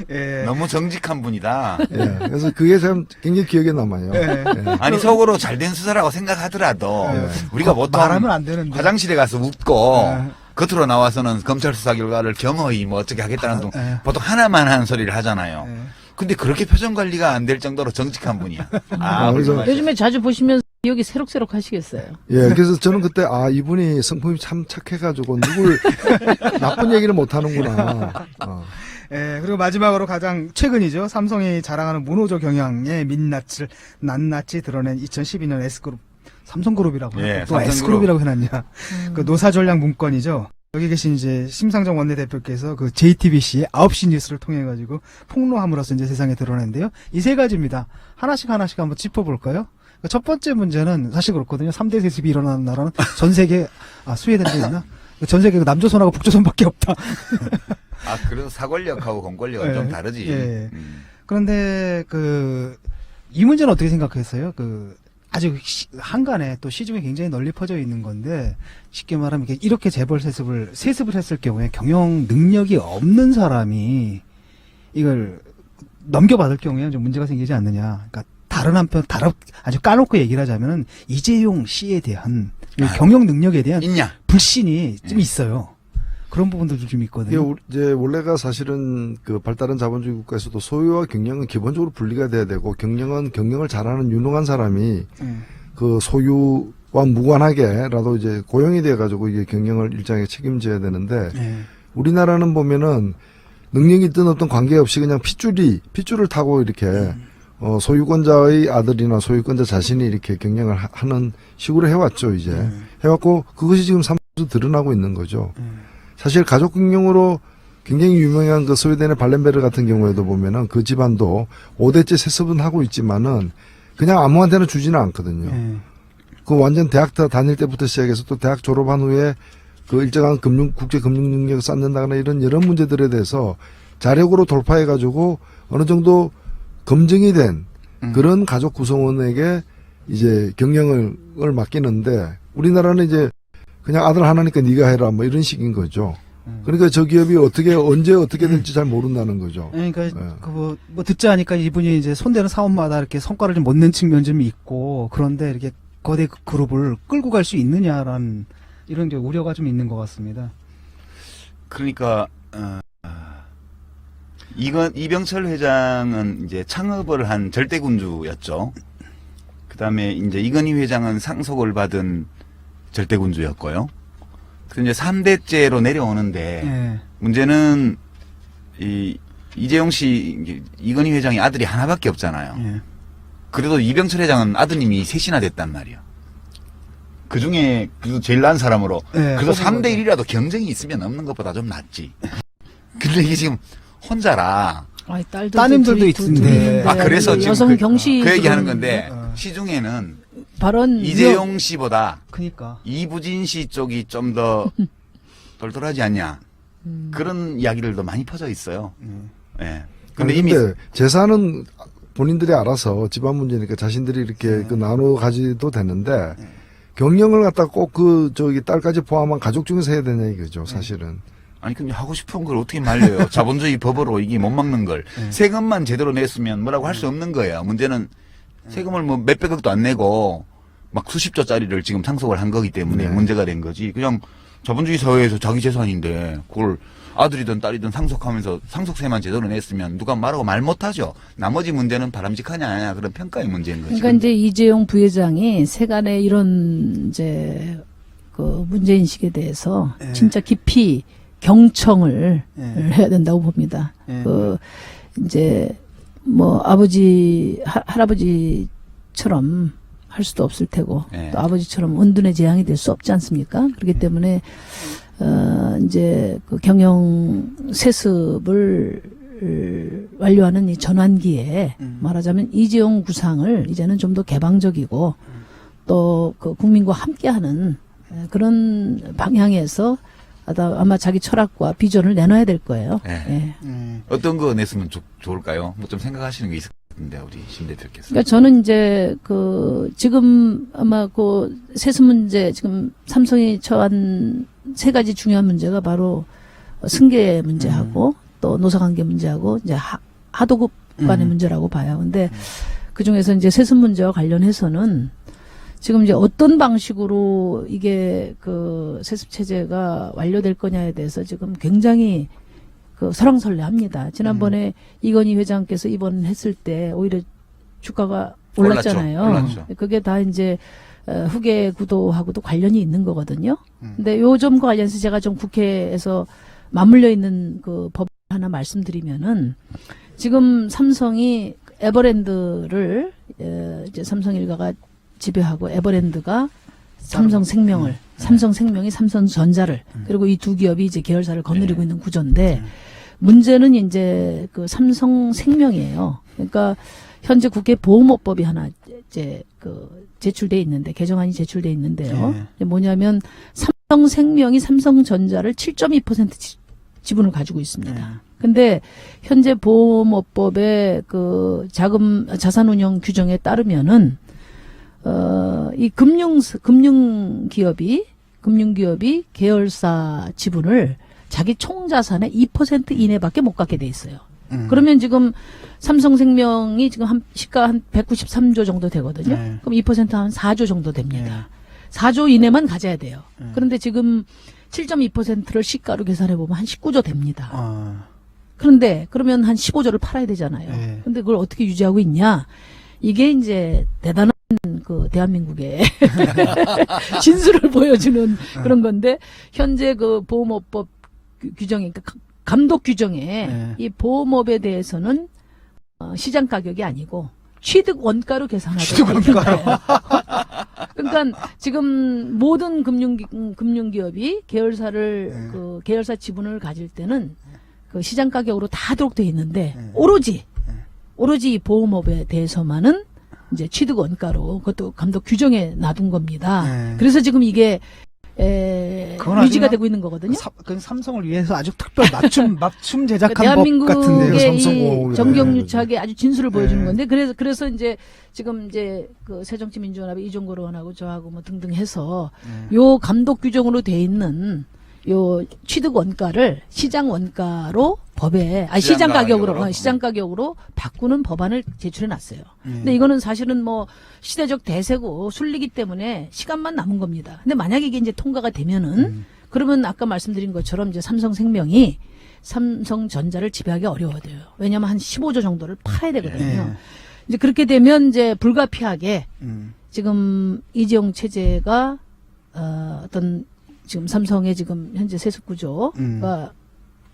예. 너무 정직한 분이다. 예. 그래서 그게 참 굉장히 기억에 남아요. 예. 예. 아니, 속으로 잘 된 수사라고 생각하더라도 우리가 보통 말하면 안 되는데. 화장실에 가서 웃고 예. 겉으로 나와서는 검찰 수사 결과를 겸허히 뭐 어떻게 하겠다는 둥 예. 보통 하나만 하는 소리를 하잖아요. 예. 근데 그렇게 표정 관리가 안 될 정도로 정직한 분이야. 아, 그래서 정말. 요즘에 자주 보시면서 기억이 새록새록 하시겠어요. 예, 그래서 저는 그때 이분이 성품이 참 착해가지고 누굴 나쁜 얘기를 못 하는구나. 예, 그리고 마지막으로 가장 최근이죠. 삼성이 자랑하는 문호조 경영의 낱낱이 드러낸 2012년 S그룹, 삼성그룹이라고 예, 또 삼성그룹. S그룹이라고 해놨냐. 그 노사전략 문건이죠. 여기 계신 이제 심상정 원내대표께서 그 JTBC의 9시 뉴스를 통해 가지고 폭로함으로써 이제 세상에 드러낸데요. 이 세 가지입니다. 하나씩 한번 짚어볼까요? 첫 번째 문제는 사실 그렇거든요. 3대 세습이 일어나는 나라는 전 세계, 스웨덴도 있나? 전 세계 남조선하고 북조선밖에 없다. 그래도 사권력하고 공권력은 예, 좀 다르지. 예. 그런데 이 문제는 어떻게 생각했어요? 아주 한간에 또 시중에 굉장히 널리 퍼져 있는 건데, 쉽게 말하면 이렇게 재벌 세습을 했을 경우에 경영 능력이 없는 사람이 이걸 넘겨받을 경우에 좀 문제가 생기지 않느냐. 그러니까 아주 까놓고 얘기를 하자면은 이재용 씨에 대한 경영 능력에 대한 있냐? 불신이 좀 있어요. 그런 부분들도 좀 있거든요. 이제 원래가 사실은 그 발달한 자본주의 국가에서도 소유와 경영은 기본적으로 분리가 돼야 되고, 경영은 경영을 잘하는 유능한 사람이 그 소유와 무관하게라도 이제 고용이 돼 가지고 이게 경영을 일정하게 책임져야 되는데, 우리나라는 보면은 능력이 있든 없든 관계없이 그냥 핏줄을 타고 이렇게 소유권자의 아들이나 소유권자 자신이 이렇게 경영을 하는 식으로 해왔죠, 이제. 해왔고, 그것이 지금 드러나고 있는 거죠. 사실 가족 경영으로 굉장히 유명한 그 스웨덴의 발렌베르 같은 경우에도 보면은 그 집안도 5대째 세습은 하고 있지만은 그냥 아무한테나 주지는 않거든요. 그 완전 대학 다닐 때부터 시작해서 또 대학 졸업한 후에 그 일정한 국제 금융 능력을 쌓는다거나 이런 여러 문제들에 대해서 자력으로 돌파해가지고 어느 정도 검증이 된 그런 가족 구성원에게 이제 경영을 맡기는데 우리나라는 이제 그냥 아들 하나니까 네가 해라 뭐 이런 식인 거죠. 그러니까 저 기업이 언제 어떻게 될지 잘 모른다는 거죠. 그러니까 뭐 듣자 하니까 이분이 이제 손대는 사업마다 이렇게 성과를 좀 못 낸 측면이 좀 있고 그런데 이렇게 거대 그룹을 끌고 갈 수 있느냐라는 이런 이제 우려가 좀 있는 것 같습니다. 그러니까 이병철 회장은 이제 창업을 한 절대군주였죠. 그다음에 이제 이건희 회장은 상속을 받은 절대군주였고요. 그래서 이제 3대째로 내려오는데 문제는 이재용 씨 이건희 회장이 아들이 하나밖에 없잖아요. 그래도 이병철 회장은 아드님이 셋이나 됐단 말이에요. 그 중에 그래도 제일 난 사람으로 그래도 3대 1이라도 경쟁이 있으면 없는 것보다 좀 낫지. 근데 이게 지금 혼자라. 아니, 딸도 따님들도 있는데. 그래서 지금 여성 경시 그 얘기하는 건데 시중에는 발언 이재용 씨보다 그러니까 이부진 씨 쪽이 좀 더 똘똘하지 않냐. 그런 이야기들도 많이 퍼져 있어요. 예. 근데 이미 재산은 본인들이 알아서 집안 문제니까 자신들이 이렇게 그 나눠 가지도 되는데 경영을 갖다 꼭 딸까지 포함한 가족 중에서 해야 되냐 이거죠, 사실은. 아니 근데 하고 싶은 걸 어떻게 말려요? 자본주의 법으로 이게 못 막는 걸. 세금만 제대로 냈으면 뭐라고 할 수 없는 거예요. 문제는 세금을 뭐 몇백억도 안 내고 막 수십조짜리를 지금 상속을 한 거기 때문에 문제가 된 거지. 그냥 자본주의 사회에서 자기 재산인데 그걸 아들이든 딸이든 상속하면서 상속세만 제대로 냈으면 누가 말하고 말 못하죠. 나머지 문제는 바람직하냐 아니냐 그런 평가의 문제인 거죠. 그러니까 이제 이재용 부회장이 세간의 이런 이제 그 문제인식에 대해서 진짜 깊이 경청을 해야 된다고 봅니다. 그 이제 뭐 할아버지처럼 할 수도 없을 테고 또 아버지처럼 은둔의 재앙이 될 수 없지 않습니까? 그렇기 때문에 이제 그 경영 세습을 완료하는 이 전환기에 말하자면 이재용 구상을 이제는 좀 더 개방적이고 또 그 국민과 함께하는 그런 방향에서 아마 자기 철학과 비전을 내놔야 될 거예요. 어떤 거 냈으면 좋을까요? 뭐 좀 생각하시는 게 있을 것 같은데 우리 신 대표께서. 그러니까 저는 이제 그 지금 아마 그 세습 문제 지금 삼성이 처한 세 가지 중요한 문제가 바로 승계 문제하고 또 노사관계 문제하고 이제 하도급 간의 문제라고 봐요. 근데 그 중에서 이제 세습 문제와 관련해서는 지금 이제 어떤 방식으로 이게 그 세습 체제가 완료될 거냐에 대해서 지금 굉장히 그 설왕설래합니다. 지난번에 이건희 회장께서 입원했을 때 오히려 주가가 올랐잖아요. 올랐죠. 그게 다 이제 후계 구도하고도 관련이 있는 거거든요. 근데 요 점과 관련해서 제가 좀 국회에서 맞물려 있는 그 법 하나 말씀드리면은 지금 삼성이 에버랜드를 이제 삼성 일가가 지배하고 에버랜드가 삼성생명이 삼성전자를 그리고 이 두 기업이 이제 계열사를 거느리고 있는 구조인데 문제는 이제 그 삼성생명이에요. 그러니까 현재 국회 보험업법이 하나 이제 그 제출돼 있는데 개정안이 제출돼 있는데요. 뭐냐면 삼성생명이 삼성전자를 7.2% 지분을 가지고 있습니다. 근데 현재 보험업법의 그 자산운용 규정에 따르면은 이 금융기업이 계열사 지분을 자기 총자산의 2% 이내밖에 못 갖게 돼 있어요. 그러면 지금 삼성생명이 지금 시가 한 193조 정도 되거든요. 그럼 2% 한 4조 정도 됩니다. 4조 이내만 가져야 돼요. 그런데 지금 7.2%를 시가로 계산해 보면 한 19조 됩니다. 그런데 그러면 한 15조를 팔아야 되잖아요. 근데 그걸 어떻게 유지하고 있냐? 이게 이제 대단한 그 대한민국의 진수를 보여주는 그런 건데 현재 그 보험업법 규정에 그러니까 감독 규정에 이 보험업에 대해서는 시장 가격이 아니고 취득 원가로 계산하도록 할 거예요. 그러니까 지금 모든 금융기업이 계열사를 그 계열사 지분을 가질 때는 그 시장 가격으로 다 하도록 돼 있는데 오로지 보험업에 대해서만은 이제 취득 원가로 그것도 감독 규정에 놔둔 겁니다. 그래서 지금 이게 유지가 되고 있는 거거든요. 그 삼성을 위해서 아주 특별 맞춤 제작한 법 대한민국의 같은데요. 이 정경유착의 아주 진수를 보여주는 건데 그래서 이제 지금 이제 그 새정치민주연합의 이종걸 의원하고 저하고 뭐 등등 해서 요 감독 규정으로 돼 있는 요 취득 원가를 시장 원가로 법에 시장 가격으로 바꾸는 법안을 제출해 놨어요. 근데 이거는 사실은 뭐 시대적 대세고 순리기 때문에 시간만 남은 겁니다. 근데 만약에 이게 이제 통과가 되면은 그러면 아까 말씀드린 것처럼 이제 삼성생명이 삼성전자를 지배하기 어려워져요. 왜냐하면 한 15조 정도를 팔아야 되거든요. 이제 그렇게 되면 이제 불가피하게 지금 이재용 체제가 어떤 지금 삼성의 지금 현재 세습 구조가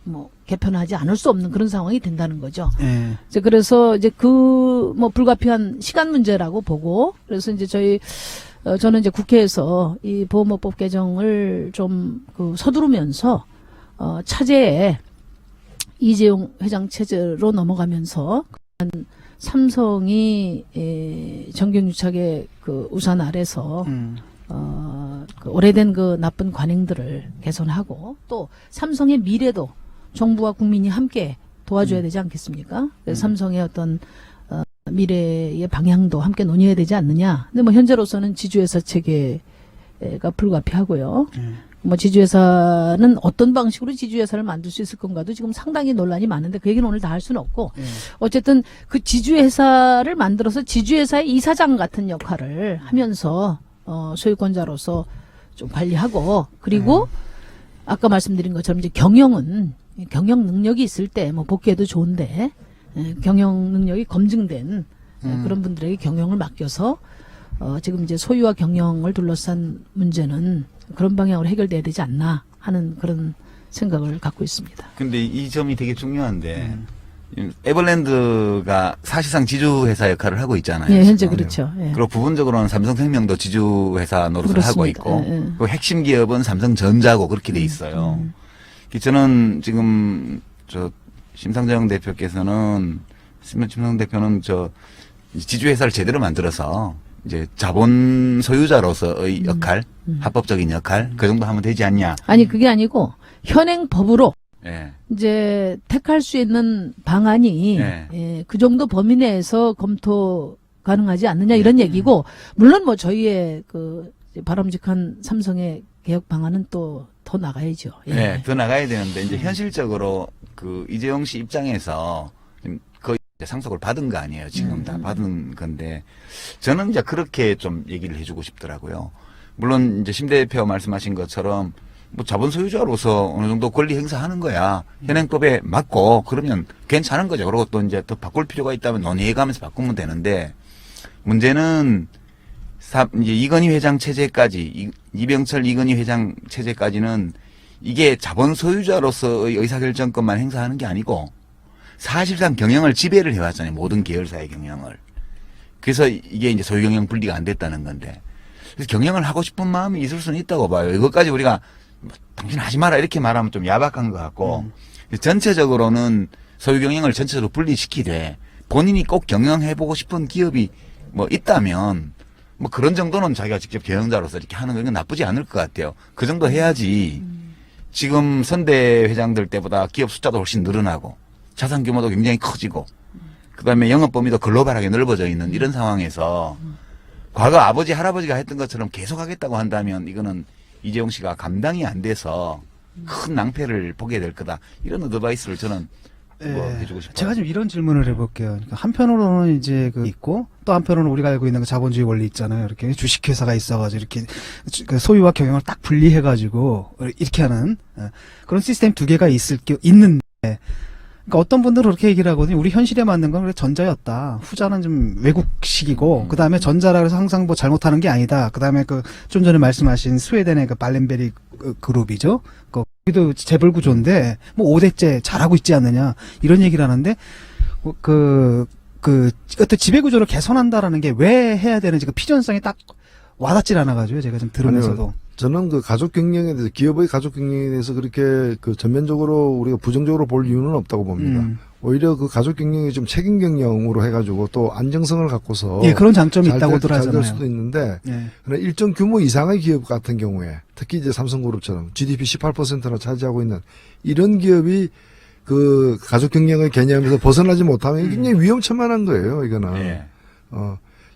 뭐 개편하지 않을 수 없는 그런 상황이 된다는 거죠. 이제 그래서 이제 그 뭐 불가피한 시간 문제라고 보고 그래서 이제 저는 이제 국회에서 이 보험업법 개정을 좀 그 서두르면서 차제에 이재용 회장 체제로 넘어가면서 삼성이 정경유착의 그 우산 아래서 그 오래된 그 나쁜 관행들을 개선하고 또 삼성의 미래도 정부와 국민이 함께 도와줘야 되지 않겠습니까? 그래서 삼성의 어떤 미래의 방향도 함께 논의해야 되지 않느냐. 근데 뭐 현재로서는 지주회사 체계가 불가피하고요. 뭐 지주회사는 어떤 방식으로 지주회사를 만들 수 있을 건가도 지금 상당히 논란이 많은데 그 얘기는 오늘 다 할 수는 없고 어쨌든 그 지주회사를 만들어서 지주회사의 이사장 같은 역할을 하면서 소유권자로서 좀 관리하고 그리고 아까 말씀드린 것처럼 이제 경영 능력이 있을 때 뭐 복귀해도 좋은데 경영 능력이 검증된 그런 분들에게 경영을 맡겨서 지금 이제 소유와 경영을 둘러싼 문제는 그런 방향으로 해결돼야 되지 않나 하는 그런 생각을 갖고 있습니다. 근데 이 점이 되게 중요한데 에버랜드가 사실상 지주회사 역할을 하고 있잖아요. 예, 현재 그렇죠. 예. 그리고 부분적으로는 삼성생명도 지주회사 노릇을 그렇습니다. 하고 있고 예, 예. 그 핵심 기업은 삼성전자고 그렇게 돼 있어요. 저는 지금 심상정 대표께서는 심상정 대표는 지주회사를 제대로 만들어서 이제 자본 소유자로서의 역할, 합법적인 역할 그 정도 하면 되지 않냐? 아니 그게 아니고 현행 법으로 예. 이제 택할 수 있는 방안이 그 정도 범위 내에서 검토 가능하지 않느냐 이런 얘기고 물론 뭐 저희의 그 바람직한 삼성의 개혁 방안은 또 더 나가야죠. 네, 더 나가야 되는데 이제 현실적으로 그 이재용 씨 입장에서 거의 이제 상속을 받은 거 아니에요. 지금 다 받은 건데 저는 이제 그렇게 좀 얘기를 해주고 싶더라고요. 물론 이제 심 대표 말씀하신 것처럼 뭐 자본 소유자로서 어느 정도 권리 행사하는 거야. 현행법에 맞고 그러면 괜찮은 거죠. 그리고 또 이제 더 바꿀 필요가 있다면 논의해가면서 바꾸면 되는데 문제는 이제 이건희 회장 체제까지 이병철 이건희 회장 체제까지는 이게 자본 소유자로서의 의사결정권만 행사하는 게 아니고 사실상 경영을 지배를 해왔잖아요. 모든 계열사의 경영을. 그래서 이게 이제 소유경영 분리가 안 됐다는 건데 그래서 경영을 하고 싶은 마음이 있을 수는 있다고 봐요. 이것까지 우리가 당신 하지 마라 이렇게 말하면 좀 야박한 것 같고 전체적으로는 소유경영을 전체적으로 분리시키되 본인이 꼭 경영해보고 싶은 기업이 뭐 있다면 뭐 그런 정도는 자기가 직접 경영자로서 이렇게 하는 건 나쁘지 않을 것 같아요. 그 정도 해야지 지금 선대 회장들 때보다 기업 숫자도 훨씬 늘어나고 자산 규모도 굉장히 커지고 그다음에 영업 범위도 글로벌하게 넓어져 있는 이런 상황에서 과거 아버지 할아버지가 했던 것처럼 계속 하겠다고 한다면 이거는 이재용 씨가 감당이 안 돼서 큰 낭패를 보게 될 거다. 이런 어드바이스를 저는 해주고 싶어요. 제가 좀 이런 질문을 해볼게요. 그러니까 한편으로는 이제 있고 또 한편으로는 우리가 알고 있는 그 자본주의 원리 있잖아요. 이렇게 주식회사가 있어가지고 이렇게 그 소유와 경영을 딱 분리해가지고 이렇게 하는 그런 시스템 두 개가 있는데 그러니까 어떤 분들은 그렇게 얘기를 하거든요. 우리 현실에 맞는 건 전자였다. 후자는 좀 외국식이고, 그 다음에 전자라 그래서 항상 뭐 잘못하는 게 아니다. 그 다음에 좀 전에 말씀하신 스웨덴의 그 발렌베리 그룹이죠. 거기도 재벌 구조인데, 뭐 5대째 잘하고 있지 않느냐. 이런 얘기를 하는데, 어떤 지배 구조를 개선한다라는 게 왜 해야 되는지 그 필연성이 딱 와닿질 않아가지고 제가 좀 들으면서도. 아니요. 저는 그 가족 경영에 대해서, 기업의 가족 경영에 대해서 그렇게 그 전면적으로 우리가 부정적으로 볼 이유는 없다고 봅니다. 오히려 그 가족 경영이 좀 책임 경영으로 해가지고 또 안정성을 갖고서 예, 그런 장점이 잘 있다고들 될 하잖아요. 수도 있는데 예. 그러나 일정 규모 이상의 기업 같은 경우에 특히 이제 삼성그룹처럼 GDP 18%나 차지하고 있는 이런 기업이 그 가족 경영의 개념에서 벗어나지 못하면 굉장히 위험천만한 거예요. 이거는. 예.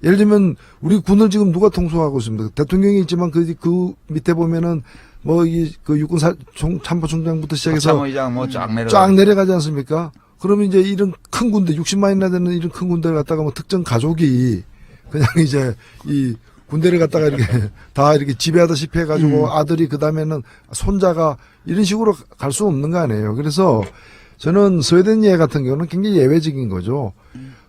예를 들면 우리 군을 지금 누가 통수하고 있습니다. 대통령이 있지만 그 밑에 보면은 뭐 이 그 육군 참모총장부터 시작해서 참모의장 뭐 쫙 내려가지 않습니까? 그러면 이제 이런 큰 군대 60만이나 되는 이런 큰 군대를 갖다가 뭐 특정 가족이 그냥 이제 이 군대를 갖다가 이렇게 다 이렇게 지배하다시피 해가지고 아들이 그 다음에는 손자가 이런 식으로 갈 수 없는 거 아니에요. 그래서 저는 스웨덴 예 같은 경우는 굉장히 예외적인 거죠.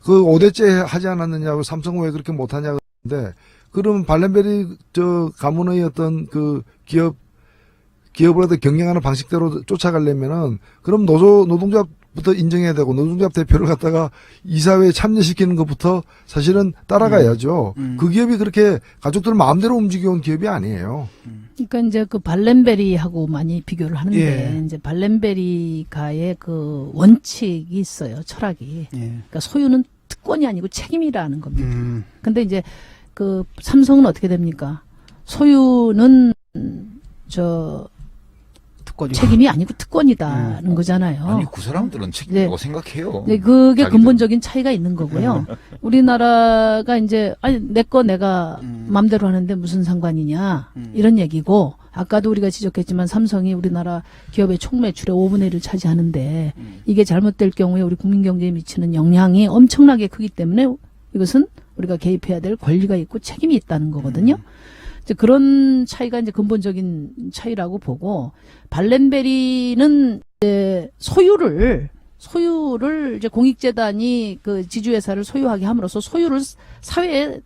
그 5대째 하지 않았느냐고 삼성 왜 그렇게 못하냐고 하는데 그러면 발렌베리 저 가문의 어떤 그 기업을 갖다 경영하는 방식대로 쫓아가려면은 그럼 노동조합부터 인정해야 되고 노동조합 대표를 갖다가 이사회에 참여시키는 것부터 사실은 따라가야죠. 그 기업이 그렇게 가족들 마음대로 움직여온 기업이 아니에요. 그러니까 이제 그 발렌베리하고 많이 비교를 하는데 예. 이제 발렌베리가의 그 원칙이 있어요. 철학이. 예. 그러니까 소유는 특권이 아니고 책임이라는 겁니다. 음. 근데 이제 그 삼성은 어떻게 됩니까? 소유는 특권이. 책임이 아니고 특권이다는 거잖아요. 아니 그 사람들은 책임이라고 생각해요. 네, 그게 자기들은. 근본적인 차이가 있는 거고요. 우리나라가 이제 아니 내 거 내가 맘대로 하는데 무슨 상관이냐 이런 얘기고 아까도 우리가 지적했지만 삼성이 우리나라 기업의 총매출의 5분의 1을 차지하는데 이게 잘못될 경우에 우리 국민 경제에 미치는 영향이 엄청나게 크기 때문에 이것은 우리가 개입해야 될 권리가 있고 책임이 있다는 거거든요. 이제 그런 차이가 이제 근본적인 차이라고 보고 발렌베리는 이제 소유를 이제 공익재단이 그 지주회사를 소유하게 함으로써 소유를 사회에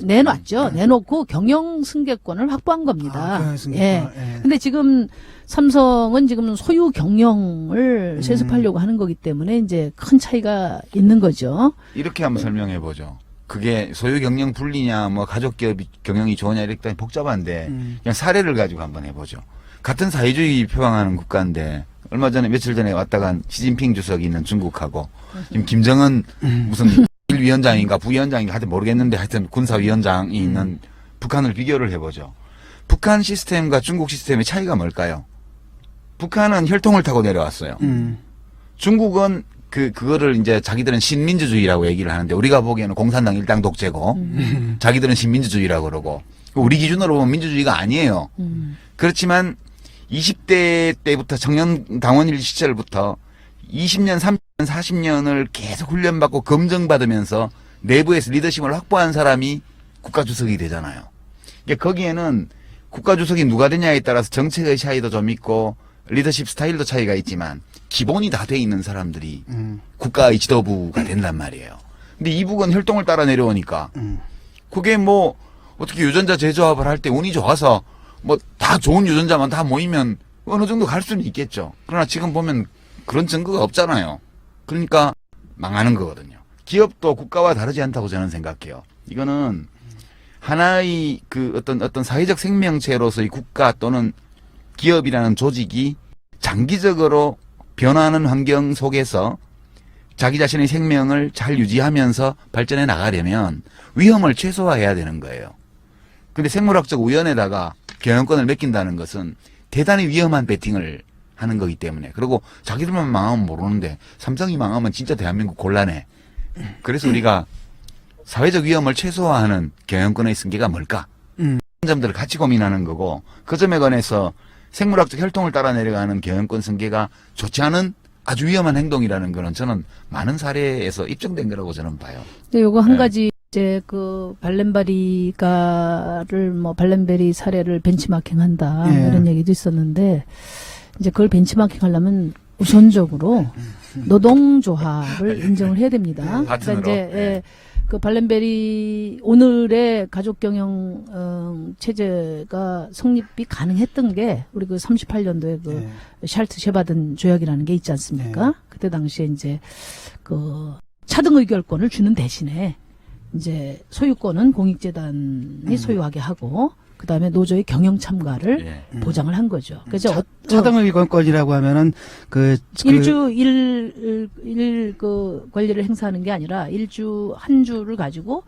내놨죠. 내놓고 경영 승계권을 확보한 겁니다. 경영 승계권. 예. 예. 근데 지금 삼성은 지금 소유 경영을 세습하려고 하는 거기 때문에 이제 큰 차이가 있는 거죠. 이렇게 한번 설명해 보죠. 그게 소유 경영 분리냐, 뭐 가족 기업 경영이 좋으냐 이렇게 복잡한데 그냥 사례를 가지고 한번 해보죠. 같은 사회주의 표방하는 국가인데 얼마 전에 며칠 전에 왔다 간 시진핑 주석이 있는 중국하고 지금 김정은 무슨 위원장인가 부위원장인가 하여튼 모르겠는데 하여튼 군사위원장이 있는 북한을 비교를 해보죠. 북한 시스템과 중국 시스템의 차이가 뭘까요? 북한은 혈통을 타고 내려왔어요. 중국은 그거를 이제 자기들은 신민주주의라고 얘기를 하는데 우리가 보기에는 공산당 일당 독재고 자기들은 신민주주의라고 그러고 우리 기준으로 보면 민주주의가 아니에요. 그렇지만 20대 때부터 청년 당원일 시절부터 20년, 30년, 40년을 계속 훈련받고 검증받으면서 내부에서 리더십을 확보한 사람이 국가주석이 되잖아요. 그러니까 거기에는 국가주석이 누가 되냐에 따라서 정책의 차이도 좀 있고 리더십 스타일도 차이가 있지만 기본이 다 돼 있는 사람들이 국가의 지도부가 된단 말이에요. 근데 이북은 혈통을 따라 내려오니까 그게 뭐 어떻게 유전자 재조합을 할 때 운이 좋아서 뭐 다 좋은 유전자만 다 모이면 어느 정도 갈 수는 있겠죠. 그러나 지금 보면 그런 증거가 없잖아요. 그러니까 망하는 거거든요. 기업도 국가와 다르지 않다고 저는 생각해요. 이거는 하나의 그 어떤 사회적 생명체로서의 국가 또는 기업이라는 조직이 장기적으로 변화하는 환경 속에서 자기 자신의 생명을 잘 유지하면서 발전해 나가려면 위험을 최소화해야 되는 거예요. 근데 생물학적 우연에다가 경영권을 맡긴다는 것은 대단히 위험한 배팅을 하는 거기 때문에 그리고 자기들만 망하면 모르는데 삼성이 망하면 진짜 대한민국 곤란해. 그래서 우리가 사회적 위험을 최소화하는 경영권의 승계가 뭘까? 그런 점들을 같이 고민하는 거고 그 점에 관해서 생물학적 혈통을 따라 내려가는 경영권 승계가 좋지 않은 아주 위험한 행동이라는 거는 저는 많은 사례에서 입증된 거라고 저는 봐요. 근데 요거 한 가지 이제 그 발렌베리 사례를 벤치마킹한다 이런 얘기도 있었는데 이제 그걸 베인치마킹하려면 우선적으로 노동조합을 인정을 해야 됩니다. 그러니까 이제 그 발렌베리 오늘의 가족 경영 체제가 성립이 가능했던 게 우리 그 38년도에 그 샬트 쉐바든 조약이라는 게 있지 않습니까? 그때 당시에 이제 그 차등 의결권을 주는 대신에 이제 소유권은 공익재단이 소유하게 하고 그다음에 노조의 경영 참가를 예. 보장을 한 거죠. 그래서 차등의 이권이라고 하면은 일주 그 권리를 행사하는 게 아니라 한 주를 가지고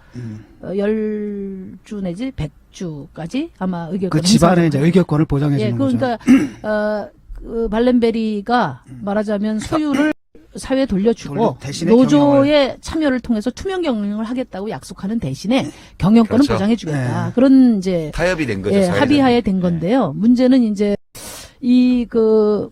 10주 내지 100주까지 아마 의결권 그 집안의 이제 의결권을 보장해 주는 거죠. 그러니까 그 발렌베리가 말하자면 소유를 사회에 돌려주고 대신에 노조의 참여를 통해서 투명 경영을 하겠다고 약속하는 대신에 경영권은 그렇죠. 보장해주겠다. 네. 그런 이제 타협이 된 거죠. 예, 사회적으로. 합의하에 된 건데요. 문제는 이제 이제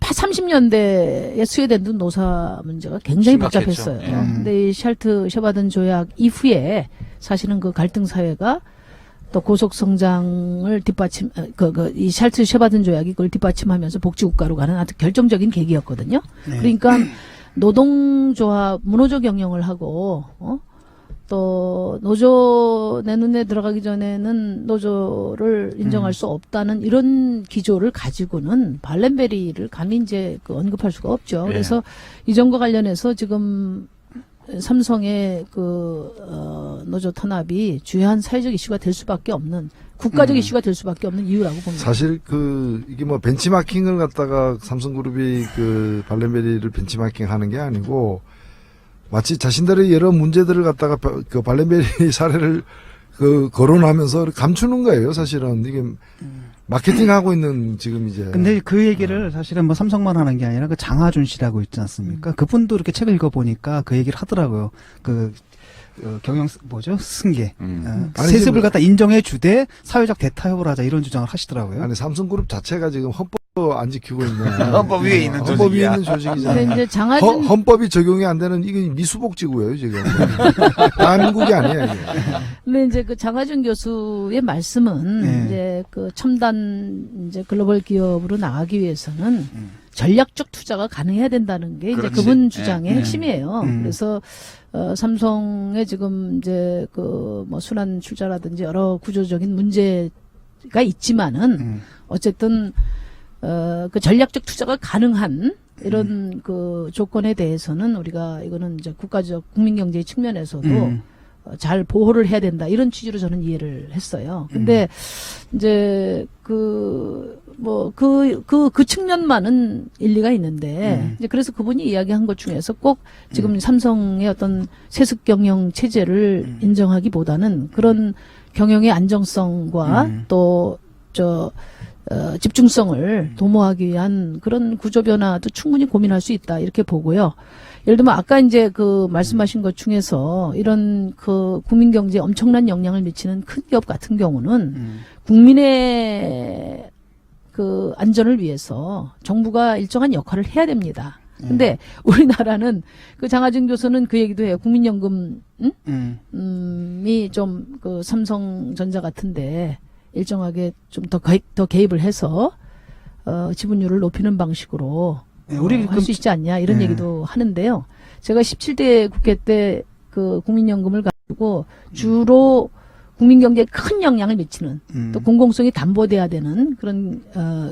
30년대에 스웨덴 노사 문제가 굉장히 심각했죠. 복잡했어요. 예. 근데 이 샬트 셔바든 조약 이후에 사실은 그 갈등 사회가 또 고속 성장을 뒷받침, 이 샬트 셔바든 조약이 그걸 뒷받침하면서 복지국가로 가는 아주 결정적인 계기였거든요. 네. 그러니까 노동조합, 무노조 경영을 하고, 또 노조 내 눈에 들어가기 전에는 노조를 인정할 수 없다는 이런 기조를 가지고는 발렌베리를 감히 이제 언급할 수가 없죠. 예. 그래서 이 점과 관련해서 지금 삼성의 노조 탄압이 주요한 사회적 이슈가 될 수밖에 없는 국가적 이슈가 될 수밖에 없는 이유라고 봅니다. 사실 이게 뭐 벤치마킹을 갖다가 삼성그룹이 발렌베리를 벤치마킹 하는 게 아니고 마치 자신들의 여러 문제들을 갖다가 그 발렌베리 사례를 거론하면서 감추는 거예요. 사실은 이게 마케팅하고 있는 지금 이제. 근데 그 얘기를 사실은 뭐 삼성만 하는 게 아니라 그 장하준 씨라고 있지 않습니까? 그분도 이렇게 책을 읽어보니까 그 얘기를 하더라고요. 승계. 아니, 세습을 갖다 인정해 주되 사회적 대타협을 하자 이런 주장을 하시더라고요. 아니 삼성그룹 자체가 지금 헌법 안 지키고 있는 헌법 위에 있는 헌법 위에 조직이야. 있는 근데 조직이잖아요. 이제 장하준 헌법이 적용이 안 되는 이게 미수복지구예요 지금. 대한민국이 아니에요 이게. 근데 이제 그 장하준 교수의 말씀은 네. 이제 그 첨단 이제 글로벌 기업으로 나가기 위해서는 전략적 투자가 가능해야 된다는 게 이제 그렇지. 그분 주장의 네. 핵심이에요. 그래서 삼성의 지금 이제 뭐 순환 출자라든지 여러 구조적인 문제가 있지만은 어쨌든 그 전략적 투자가 가능한 이런 그 조건에 대해서는 우리가 이거는 이제 국가적 국민경제 측면에서도 잘 보호를 해야 된다 이런 취지로 저는 이해를 했어요. 근데 이제 그 측면만은 일리가 있는데 이제 그래서 그분이 이야기한 것 중에서 꼭 지금 삼성의 어떤 세습 경영 체제를 인정하기보다는 그런 경영의 안정성과 또 집중성을 도모하기 위한 그런 구조 변화도 충분히 고민할 수 있다 이렇게 보고요. 예를 들면 아까 이제 그 말씀하신 것 중에서 이런 그 국민 경제에 엄청난 영향을 미치는 큰 기업 같은 경우는 국민의 그 안전을 위해서 정부가 일정한 역할을 해야 됩니다. 근데 우리나라는 그 장하준 교수는 그 얘기도 해요. 국민연금 이 좀 그 삼성전자 같은데 일정하게 좀 더 개입을 해서 지분율을 높이는 방식으로 할 수 있지 않냐 이런 얘기도 하는데요. 제가 17대 국회 때 그 국민연금을 가지고 주로 국민경제에 큰 영향을 미치는 또 공공성이 담보돼야 되는 그런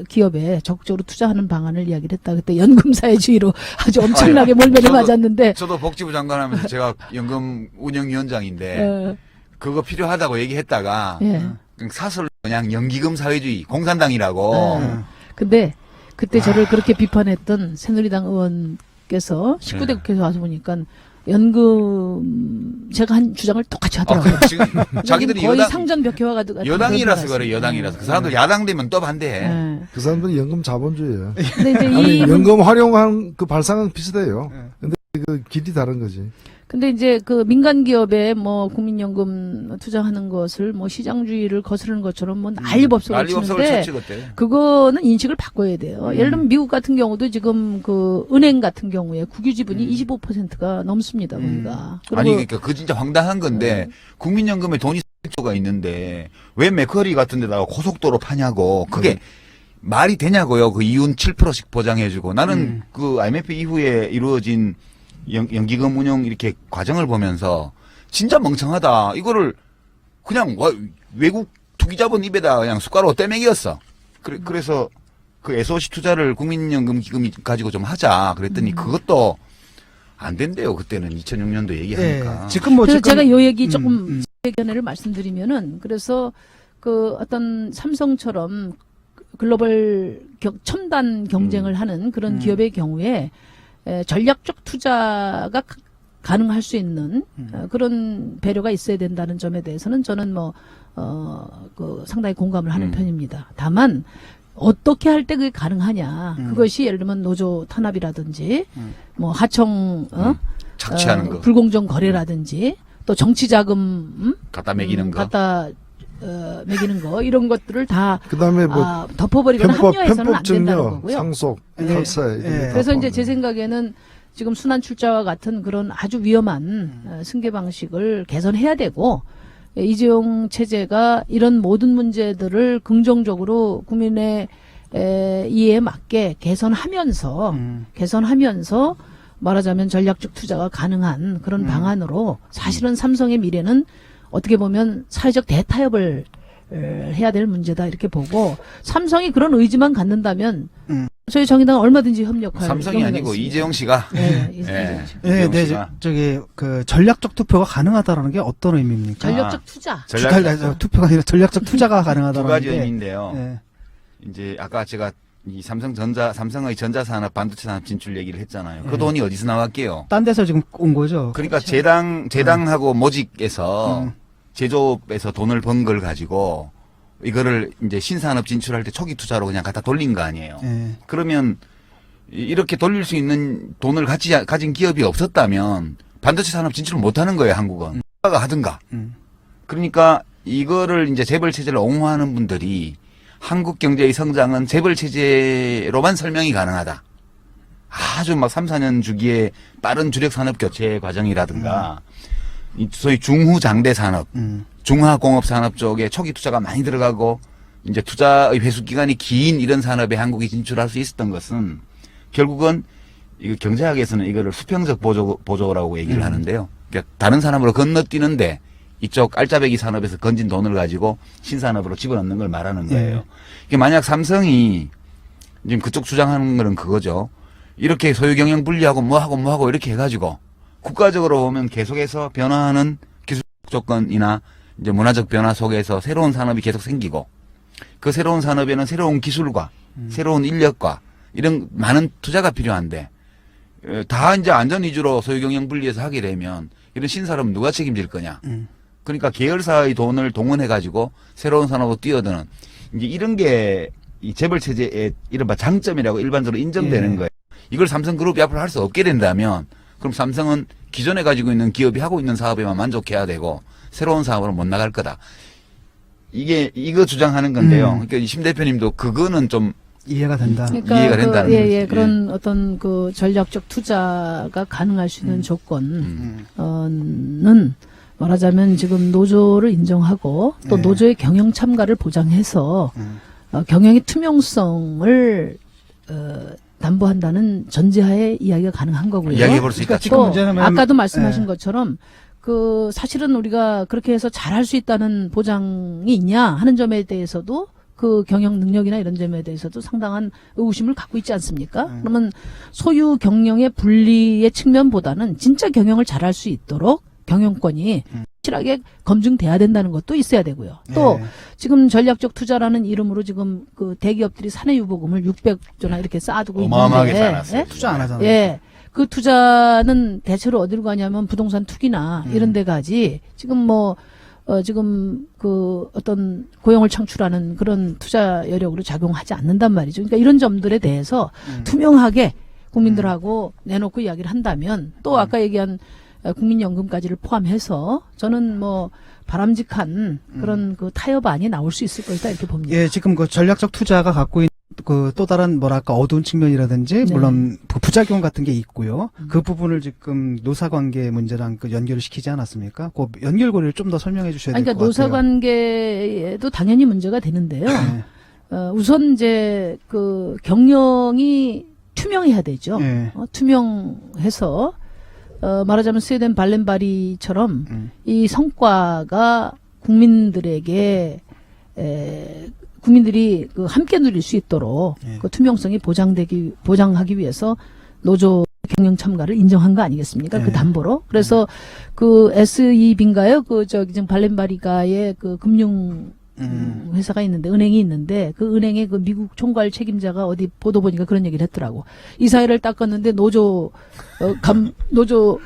기업에 적극적으로 투자하는 방안을 이야기를 했다. 그때 연금사회주의로 아주 엄청나게 몰매를 맞았는데 저도 복지부 장관 하면서 제가 연금 운영위원장인데 그거 필요하다고 얘기했다가 그냥 사설 그냥 연기금 사회주의 공산당이라고. 근데 그때 저를 그렇게 비판했던 새누리당 의원께서 19대 국회에서 와서 보니까 연금 제가 한 주장을 똑같이 하더라고요. 지금 자기들이 거의 상전벽해와 같은 여당이라서 그런 그래 여당이라서 그 사람들 야당 되면 또 반대해. 네. 그 사람들이 연금 자본주의예요. 근데 이제 아니, 이 연금 활용한 그 발상은 비슷해요. 근데 그 길이 다른 거지. 근데 이제 그 민간 기업에 뭐 국민연금 투자하는 것을 뭐 시장주의를 거스르는 것처럼 뭐 난리법석을 난리법석을 치는데 쳤지 그때. 그거는 인식을 바꿔야 돼요. 예를 들면 미국 같은 경우도 지금 그 은행 같은 경우에 국유 지분이 25%가 넘습니다. 거기가. 아니 그러니까 그 진짜 황당한 건데 국민연금에 돈이 4조가 있는데 왜 맥커리 같은 데다가 고속도로 파냐고 그게 말이 되냐고요. 그 이윤 7%씩 보장해주고 나는 그 IMF 이후에 이루어진 연기금 운용 이렇게 과정을 보면서 진짜 멍청하다. 이거를 그냥 외국 투기자본 입에다 그냥 숟가락으로 떼먹이었어. 그래서 그 SOC 투자를 국민연금 기금 가지고 좀 하자. 그랬더니 그것도 안 된대요. 그때는 2006년도 얘기하니까. 예, 지금 뭐 그래서 지금 제가 요 얘기 조금 제 견해를 말씀드리면은 그래서 그 어떤 삼성처럼 글로벌 첨단 경쟁을 하는 그런 기업의 경우에 전략적 투자가 가능할 수 있는 그런 배려가 있어야 된다는 점에 대해서는 저는 그 상당히 공감을 하는 편입니다. 다만 어떻게 할 때 그게 가능하냐? 그것이 예를 들면 노조 탄압이라든지 뭐 하청 착취하는 거. 불공정 거래라든지 또 정치 자금 갖다 매기는 거. 갖다 매기는 거 이런 것들을 다 그다음에 뭐 덮어버리거나 합리화해서는 안 된다는 편법 거고요. 상속, 예. 탈세. 예. 그래서 이제 제 생각에는 지금 순환 출자와 같은 그런 아주 위험한 승계 방식을 개선해야 되고 이재용 체제가 이런 모든 문제들을 긍정적으로 국민의 이해에 맞게 개선하면서 말하자면 전략적 투자가 가능한 그런 방안으로 사실은 삼성의 미래는 어떻게 보면 사회적 대타협을 해야 될 문제다 이렇게 보고 삼성이 그런 의지만 갖는다면 저희 정의당은 얼마든지 협력할 삼성이 용의가 아니고 있습니다. 이재용 씨가. 네, 예. 이재용 씨. 예, 이재용 네, 씨가. 저기 그 전략적 투표가 가능하다라는 게 어떤 의미입니까? 전략적 투자. 투표가 아니라 전략적 투자가 두 가능하다라는 가지 게 의미인데요. 예. 이제 아까 제가 이 삼성의 전자산업 반도체 산업 진출 얘기를 했잖아요. 예. 그 돈이 어디서 나왔게요? 딴 데서 지금 온 거죠. 그러니까 재당하고 모직에서 제조업에서 돈을 번 걸 가지고 이거를 이제 신산업 진출할 때 초기 투자로 그냥 갖다 돌린 거 아니에요. 예. 그러면 이렇게 돌릴 수 있는 돈을 가진 기업이 없었다면 반도체 산업 진출을 못 하는 거예요, 한국은. 누가 하든가. 그러니까 이거를 이제 재벌 체제를 옹호하는 분들이 한국 경제의 성장은 재벌 체제로만 설명이 가능하다. 아주 막 3, 4년 주기에 빠른 주력 산업 교체 과정이라든가 이 소위 중후장대 산업, 중화공업 산업 쪽에 초기 투자가 많이 들어가고 이제 투자의 회수 기간이 긴 이런 산업에 한국이 진출할 수 있었던 것은 결국은 이거 경제학에서는 이거를 수평적 보조라고 얘기를 하는데요. 그러니까 다른 산업으로 건너뛰는데 이쪽 알짜배기 산업에서 건진 돈을 가지고 신산업으로 집어넣는 걸 말하는 거예요. 이게 만약 삼성이 지금 그쪽 주장하는 거는 그거죠. 이렇게 소유 경영 분리하고 뭐하고 이렇게 해가지고 국가적으로 보면 계속해서 변화하는 기술 조건이나 이제 문화적 변화 속에서 새로운 산업이 계속 생기고 그 새로운 산업에는 새로운 기술과 새로운 인력과 이런 많은 투자가 필요한데 다 이제 안전 위주로 소유 경영 분리해서 하게 되면 이런 신산업 누가 책임질 거냐. 그러니까 계열사의 돈을 동원해 가지고 새로운 산업으로 뛰어드는 이제 이런 게 이 재벌 체제의 이른바 장점이라고 일반적으로 인정되는 거예요. 이걸 삼성그룹이 앞으로 할 수 없게 된다면 그럼 삼성은 기존에 가지고 있는 기업이 하고 있는 사업에만 만족해야 되고 새로운 사업으로 못 나갈 거다. 이거 주장하는 건데요. 그러니까 심 대표님도 그거는 좀 이해가 된다. 그러니까 이해가 된다는 거지. 예, 그런 어떤 그 전략적 투자가 가능할 수 있는 조건은 말하자면 지금 노조를 인정하고 또 노조의 경영 참가를 보장해서 경영의 투명성을 담보한다는 전제하에 이야기가 가능한 거고요. 이야기해 볼 수 있다. 지금 또 문제는 아까도 말씀하신 것처럼 그 사실은 우리가 그렇게 해서 잘할 수 있다는 보장이 있냐 하는 점에 대해서도 그 경영 능력이나 이런 점에 대해서도 상당한 의구심을 갖고 있지 않습니까? 그러면 소유 경영의 분리의 측면보다는 진짜 경영을 잘할 수 있도록 경영권이 확실하게 검증돼야 된다는 것도 있어야 되고요. 또 지금 전략적 투자라는 이름으로 지금 그 대기업들이 사내유보금을 600조나 이렇게 쌓아두고 어마어마하게 있는데 쌓아놨어요. 투자 안 하잖아요. 예. 그 투자는 대체로 어디로 가냐면 부동산 투기나 이런 데 가지 지금 지금 그 어떤 고용을 창출하는 그런 투자 여력으로 작용하지 않는단 말이죠. 그러니까 이런 점들에 대해서 투명하게 국민들하고 내놓고 이야기를 한다면 또 아까 얘기한 국민연금까지를 포함해서 저는 바람직한 그런 그 타협안이 나올 수 있을 것이다 이렇게 봅니다. 예, 지금 그 전략적 투자가 갖고 있는 그 또 다른 어두운 측면이라든지 네. 물론 그 부작용 같은 게 있고요. 그 부분을 지금 노사관계 문제랑 그 연결을 시키지 않았습니까? 그 연결고리를 좀 더 설명해 주셔야 될 것 그러니까 같아요. 노사관계에도 당연히 문제가 되는데요. 네. 우선 이제 그 경영이 투명해야 되죠. 네. 투명해서 말하자면 스웨덴 발렌바리처럼 이 성과가 국민들에게 국민들이 그 함께 누릴 수 있도록 그 투명성이 보장하기 위해서 노조 경영 참가를 인정한 거 아니겠습니까? 네. 그 담보로. 그래서 그 SEB인가요? 그 저기 지금 발렌바리가의 그 금융 회사가 있는데, 은행이 있는데, 그 은행의 그 미국 총괄 책임자가 어디 보도 보니까 그런 얘기를 했더라고. 이사회를 닦았는데 노조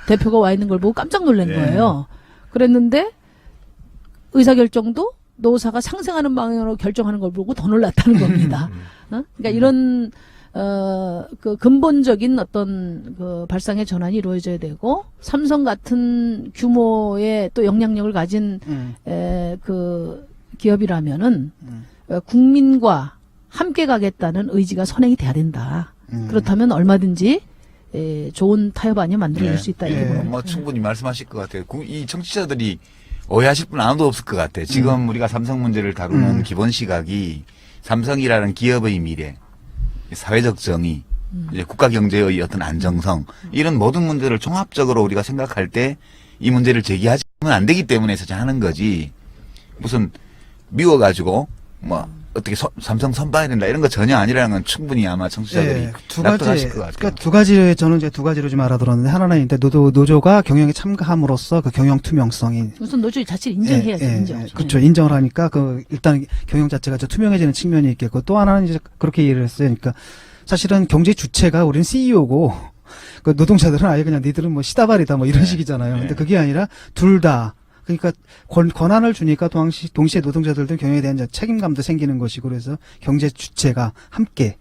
대표가 와 있는 걸 보고 깜짝 놀란 거예요. 그랬는데 의사결정도 노사가 상생하는 방향으로 결정하는 걸 보고 더 놀랐다는 겁니다. 그러니까 이런 그 근본적인 어떤 그 발상의 전환이 이루어져야 되고, 삼성 같은 규모의 또 영향력을 가진 그 기업이라면은 국민과 함께 가겠다는 의지가 선행이 돼야 된다. 그렇다면 얼마든지 좋은 타협안이 만들어질 수 있다. 이렇게 봅니다. 뭐 충분히 말씀하실 것 같아요. 이 정치자들이 오해하실 분 아무도 없을 것 같아요. 지금 우리가 삼성 문제를 다루는 기본 시각이 삼성이라는 기업의 미래, 사회적 정의, 이제 국가 경제의 어떤 안정성, 이런 모든 문제를 종합적으로 우리가 생각할 때 이 문제를 제기하면 안 되기 때문에 하는 거지. 무슨 미워가지고 뭐 어떻게 삼성 선봐야 된다 이런 거 전혀 아니라는 건 충분히 아마 청취자들이 납득하실 것 같아요. 그러니까 두 가지, 저는 이제 두 가지로 좀 알아들었는데, 하나는 이제 노조가 경영에 참가함으로써 그 경영 투명성이 우선 노조 자체를 인정해야죠. 인정. 그렇죠. 인정을 하니까 그 일단 경영 자체가 좀 투명해지는 측면이 있겠고, 또 하나는 이제 그렇게 이해를 했어요. 그러니까 사실은 경제 주체가 우리는 CEO고 그 노동자들은 아예 그냥 니들은 뭐 시다발이다 뭐 이런 식이잖아요. 근데 그게 아니라 둘 다, 그러니까 권한을 주니까 동시에 노동자들도 경영에 대한 책임감도 생기는 것이고, 그래서 경제 주체가 함께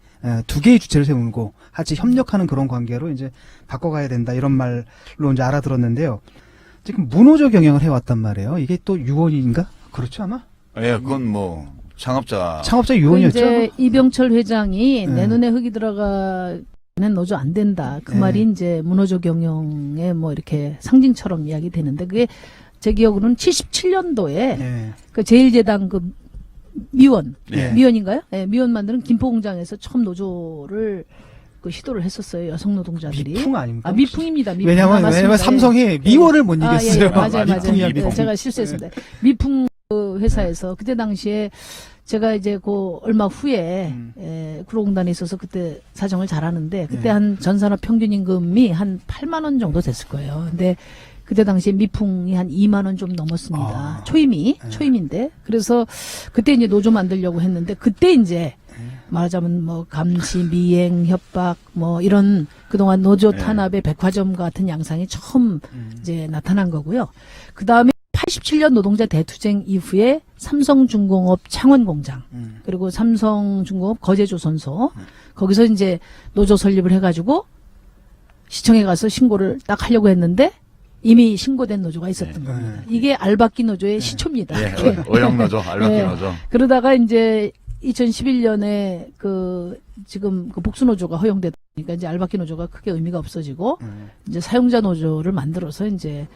두 개의 주체를 세우고 같이 협력하는 그런 관계로 이제 바꿔가야 된다, 이런 말로 이제 알아들었는데요. 지금 무노조 경영을 해왔단 말이에요. 이게 또 유언인가? 그렇죠, 아마? 예, 그건 뭐 창업자 유언이었죠. 이제 이병철 회장이 내 눈에 흙이 들어가는 노조 안 된다. 그 말이 이제 무노조 경영의 뭐 이렇게 상징처럼 이야기되는데, 그게 제 기억으로는 77년도에 그 제일제당 그 미원인가요? 네, 미원 만드는 김포공장에서 처음 노조를 그 시도를 했었어요. 여성 노동자들이. 미풍 아닙니까? 미풍입니다. 미풍. 왜냐면 삼성이 미원을 못 이겼어요. 예, 맞아요. 미풍이야. 제가 실수했습니다. 미풍 그 회사에서 그때 당시에 제가 이제 그 얼마 후에 구로공단에 있어서 그때 사정을 잘 아는데, 그때 한 전산업 평균 임금이 한 8만 원 정도 됐을 거예요. 근데 그때 당시에 미풍이 한 2만 원 좀 넘었습니다. 초임인데. 그래서 그때 이제 노조 만들려고 했는데, 그때 이제 말하자면 뭐 감시, 미행, 협박 뭐 이런 그동안 노조 탄압의 백화점 같은 양상이 처음 이제 나타난 거고요. 그 다음에 87년 노동자 대투쟁 이후에 삼성중공업 창원공장, 그리고 삼성중공업 거제조선소, 거기서 이제 노조 설립을 해가지고 시청에 가서 신고를 딱 하려고 했는데, 이미 신고된 노조가 있었던 겁니다. 이게 알박기 노조의 시초입니다. 오영노조, 알박기 노조. 그러다가 이제 2011년에 지금 그 복수노조가 허용되다 보니까 이제 알박기 노조가 크게 의미가 없어지고, 이제 사용자 노조를 만들어서 이제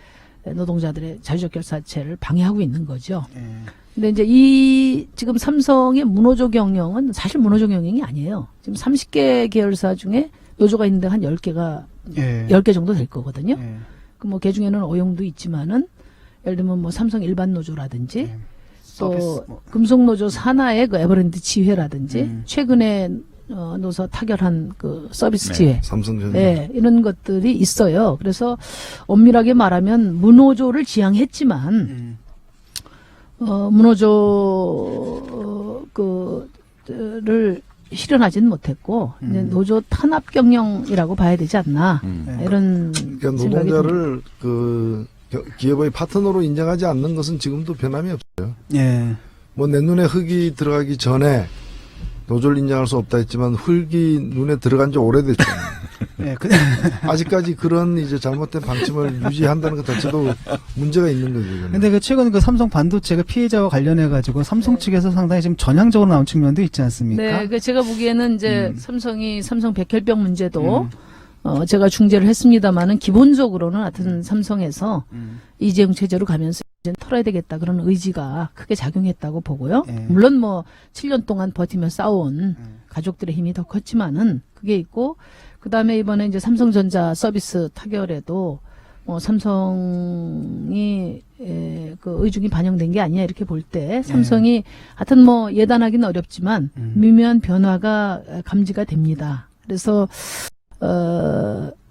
노동자들의 자유적 결사체를 방해하고 있는 거죠. 근데 이제 지금 삼성의 무노조 경영은 사실 무노조 경영이 아니에요. 지금 30개 계열사 중에 노조가 있는데 한 10개가 10개 정도 될 거거든요. 뭐 개중에는 오용도 있지만은, 예를 들면 뭐 삼성 일반 노조라든지 또 금속노조 산하의 그 에버랜드 지회라든지 최근에 노사 타결한 그 서비스 지회, 삼성전자, 이런 것들이 있어요. 그래서 엄밀하게 말하면 무노조를 지향했지만 무노조 그를 실현하지는 못했고, 이제 노조 탄압 경영이라고 봐야 되지 않나, 이런 그러니까 생각이 노동자를 그 기업의 파트너로 인정하지 않는 것은 지금도 변함이 없어요. 뭐 내 눈에 흙이 들어가기 전에 노조를 인정할 수 없다 했지만, 흙이 눈에 들어간 지 오래됐죠. 아직까지 그런 이제 잘못된 방침을 유지한다는 것 자체도 문제가 있는 거죠. 근데 그 최근 그 삼성 반도체가 피해자와 관련해 가지고 삼성 측에서 상당히 지금 전향적으로 나온 측면도 있지 않습니까? 네, 그 제가 보기에는 이제 삼성 백혈병 문제도 제가 중재를 했습니다만은, 기본적으로는 하여튼 삼성에서 이재용 체제로 가면서 이제 털어야 되겠다, 그런 의지가 크게 작용했다고 보고요. 물론 뭐 7년 동안 버티며 싸운 가족들의 힘이 더 컸지만은 그게 있고, 그 다음에 이번에 이제 삼성전자 서비스 타결에도 삼성이 그 의중이 반영된 게 아니냐, 이렇게 볼 때 삼성이 하여튼 뭐 예단하기는 어렵지만 미묘한 변화가 감지가 됩니다. 그래서